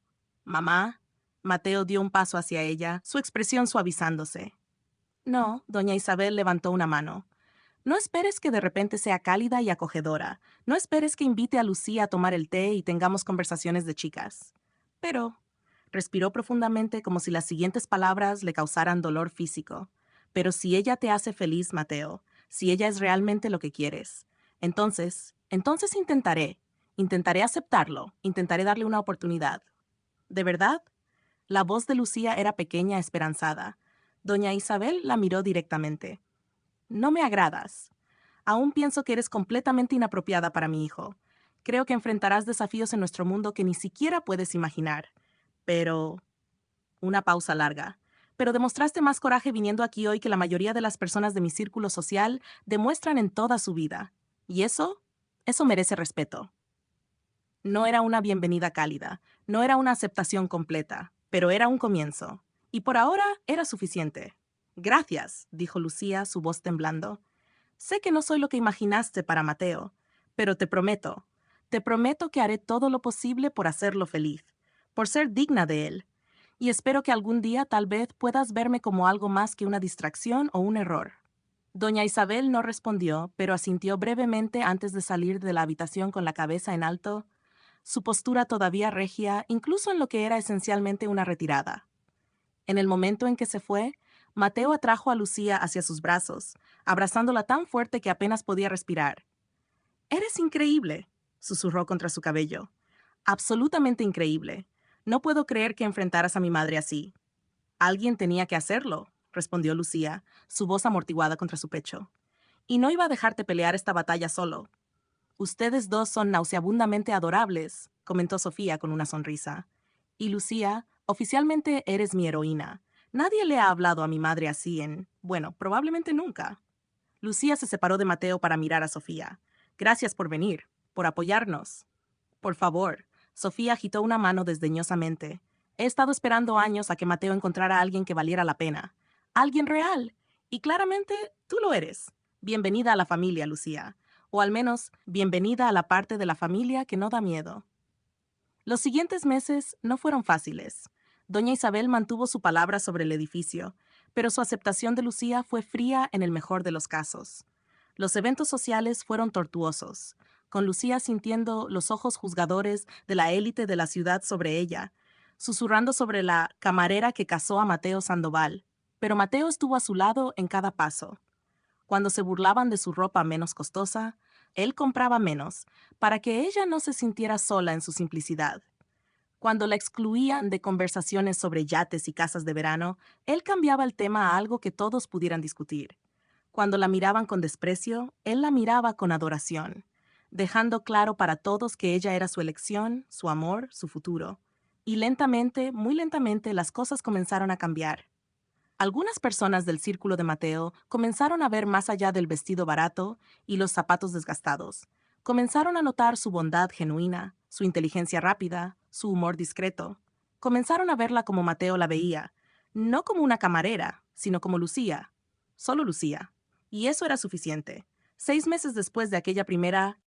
Mamá. Mateo dio un paso hacia ella, su expresión suavizándose. No, doña Isabel levantó una mano. No esperes que de repente sea cálida y acogedora. No esperes que invite a Lucía a tomar el té y tengamos conversaciones de chicas. Pero, respiró profundamente como si las siguientes palabras le causaran dolor físico. Pero si ella te hace feliz, Mateo, si ella es realmente lo que quieres, entonces intentaré aceptarlo, intentaré darle una oportunidad. ¿De verdad? La voz de Lucía era pequeña, esperanzada. Doña Isabel la miró directamente. No me agradas. Aún pienso que eres completamente inapropiada para mi hijo. Creo que enfrentarás desafíos en nuestro mundo que ni siquiera puedes imaginar. Pero... Una pausa larga. Pero demostraste más coraje viniendo aquí hoy que la mayoría de las personas de mi círculo social demuestran en toda su vida. Y eso merece respeto. No era una bienvenida cálida, no era una aceptación completa, pero era un comienzo. Y por ahora era suficiente. Gracias, dijo Lucía, su voz temblando. Sé que no soy lo que imaginaste para Mateo, pero te prometo que haré todo lo posible por hacerlo feliz, por ser digna de él. Y espero que algún día tal vez puedas verme como algo más que una distracción o un error. Doña Isabel no respondió, pero asintió brevemente antes de salir de la habitación con la cabeza en alto, su postura todavía regia, incluso en lo que era esencialmente una retirada. En el momento en que se fue, Mateo atrajo a Lucía hacia sus brazos, abrazándola tan fuerte que apenas podía respirar. «Eres increíble», susurró contra su cabello. «Absolutamente increíble. No puedo creer que enfrentaras a mi madre así». «Alguien tenía que hacerlo», respondió Lucía, su voz amortiguada contra su pecho. «Y no iba a dejarte pelear esta batalla solo». «Ustedes dos son nauseabundamente adorables», comentó Sofía con una sonrisa. «Y Lucía, oficialmente eres mi heroína. Nadie le ha hablado a mi madre así bueno, probablemente nunca». Lucía se separó de Mateo para mirar a Sofía. «Gracias por venir, por apoyarnos». «Por favor». Sofía agitó una mano desdeñosamente. «He estado esperando años a que Mateo encontrara a alguien que valiera la pena. Alguien real. Y claramente tú lo eres. Bienvenida a la familia, Lucía. O al menos, bienvenida a la parte de la familia que no da miedo». Los siguientes meses no fueron fáciles. Doña Isabel mantuvo su palabra sobre el edificio, pero su aceptación de Lucía fue fría en el mejor de los casos. Los eventos sociales fueron tortuosos, con Lucía sintiendo los ojos juzgadores de la élite de la ciudad sobre ella, susurrando sobre la camarera que casó a Mateo Sandoval, pero Mateo estuvo a su lado en cada paso. Cuando se burlaban de su ropa menos costosa, él compraba menos, para que ella no se sintiera sola en su simplicidad. Cuando la excluían de conversaciones sobre yates y casas de verano, él cambiaba el tema a algo que todos pudieran discutir. Cuando la miraban con desprecio, él la miraba con adoración, dejando claro para todos que ella era su elección, su amor, su futuro. Y lentamente, muy lentamente, las cosas comenzaron a cambiar. Algunas personas del círculo de Mateo comenzaron a ver más allá del vestido barato y los zapatos desgastados. Comenzaron a notar su bondad genuina, su inteligencia rápida, su humor discreto. Comenzaron a verla como Mateo la veía, no como una camarera, sino como Lucía, solo Lucía. Y eso era suficiente. 6 meses después de aquella primera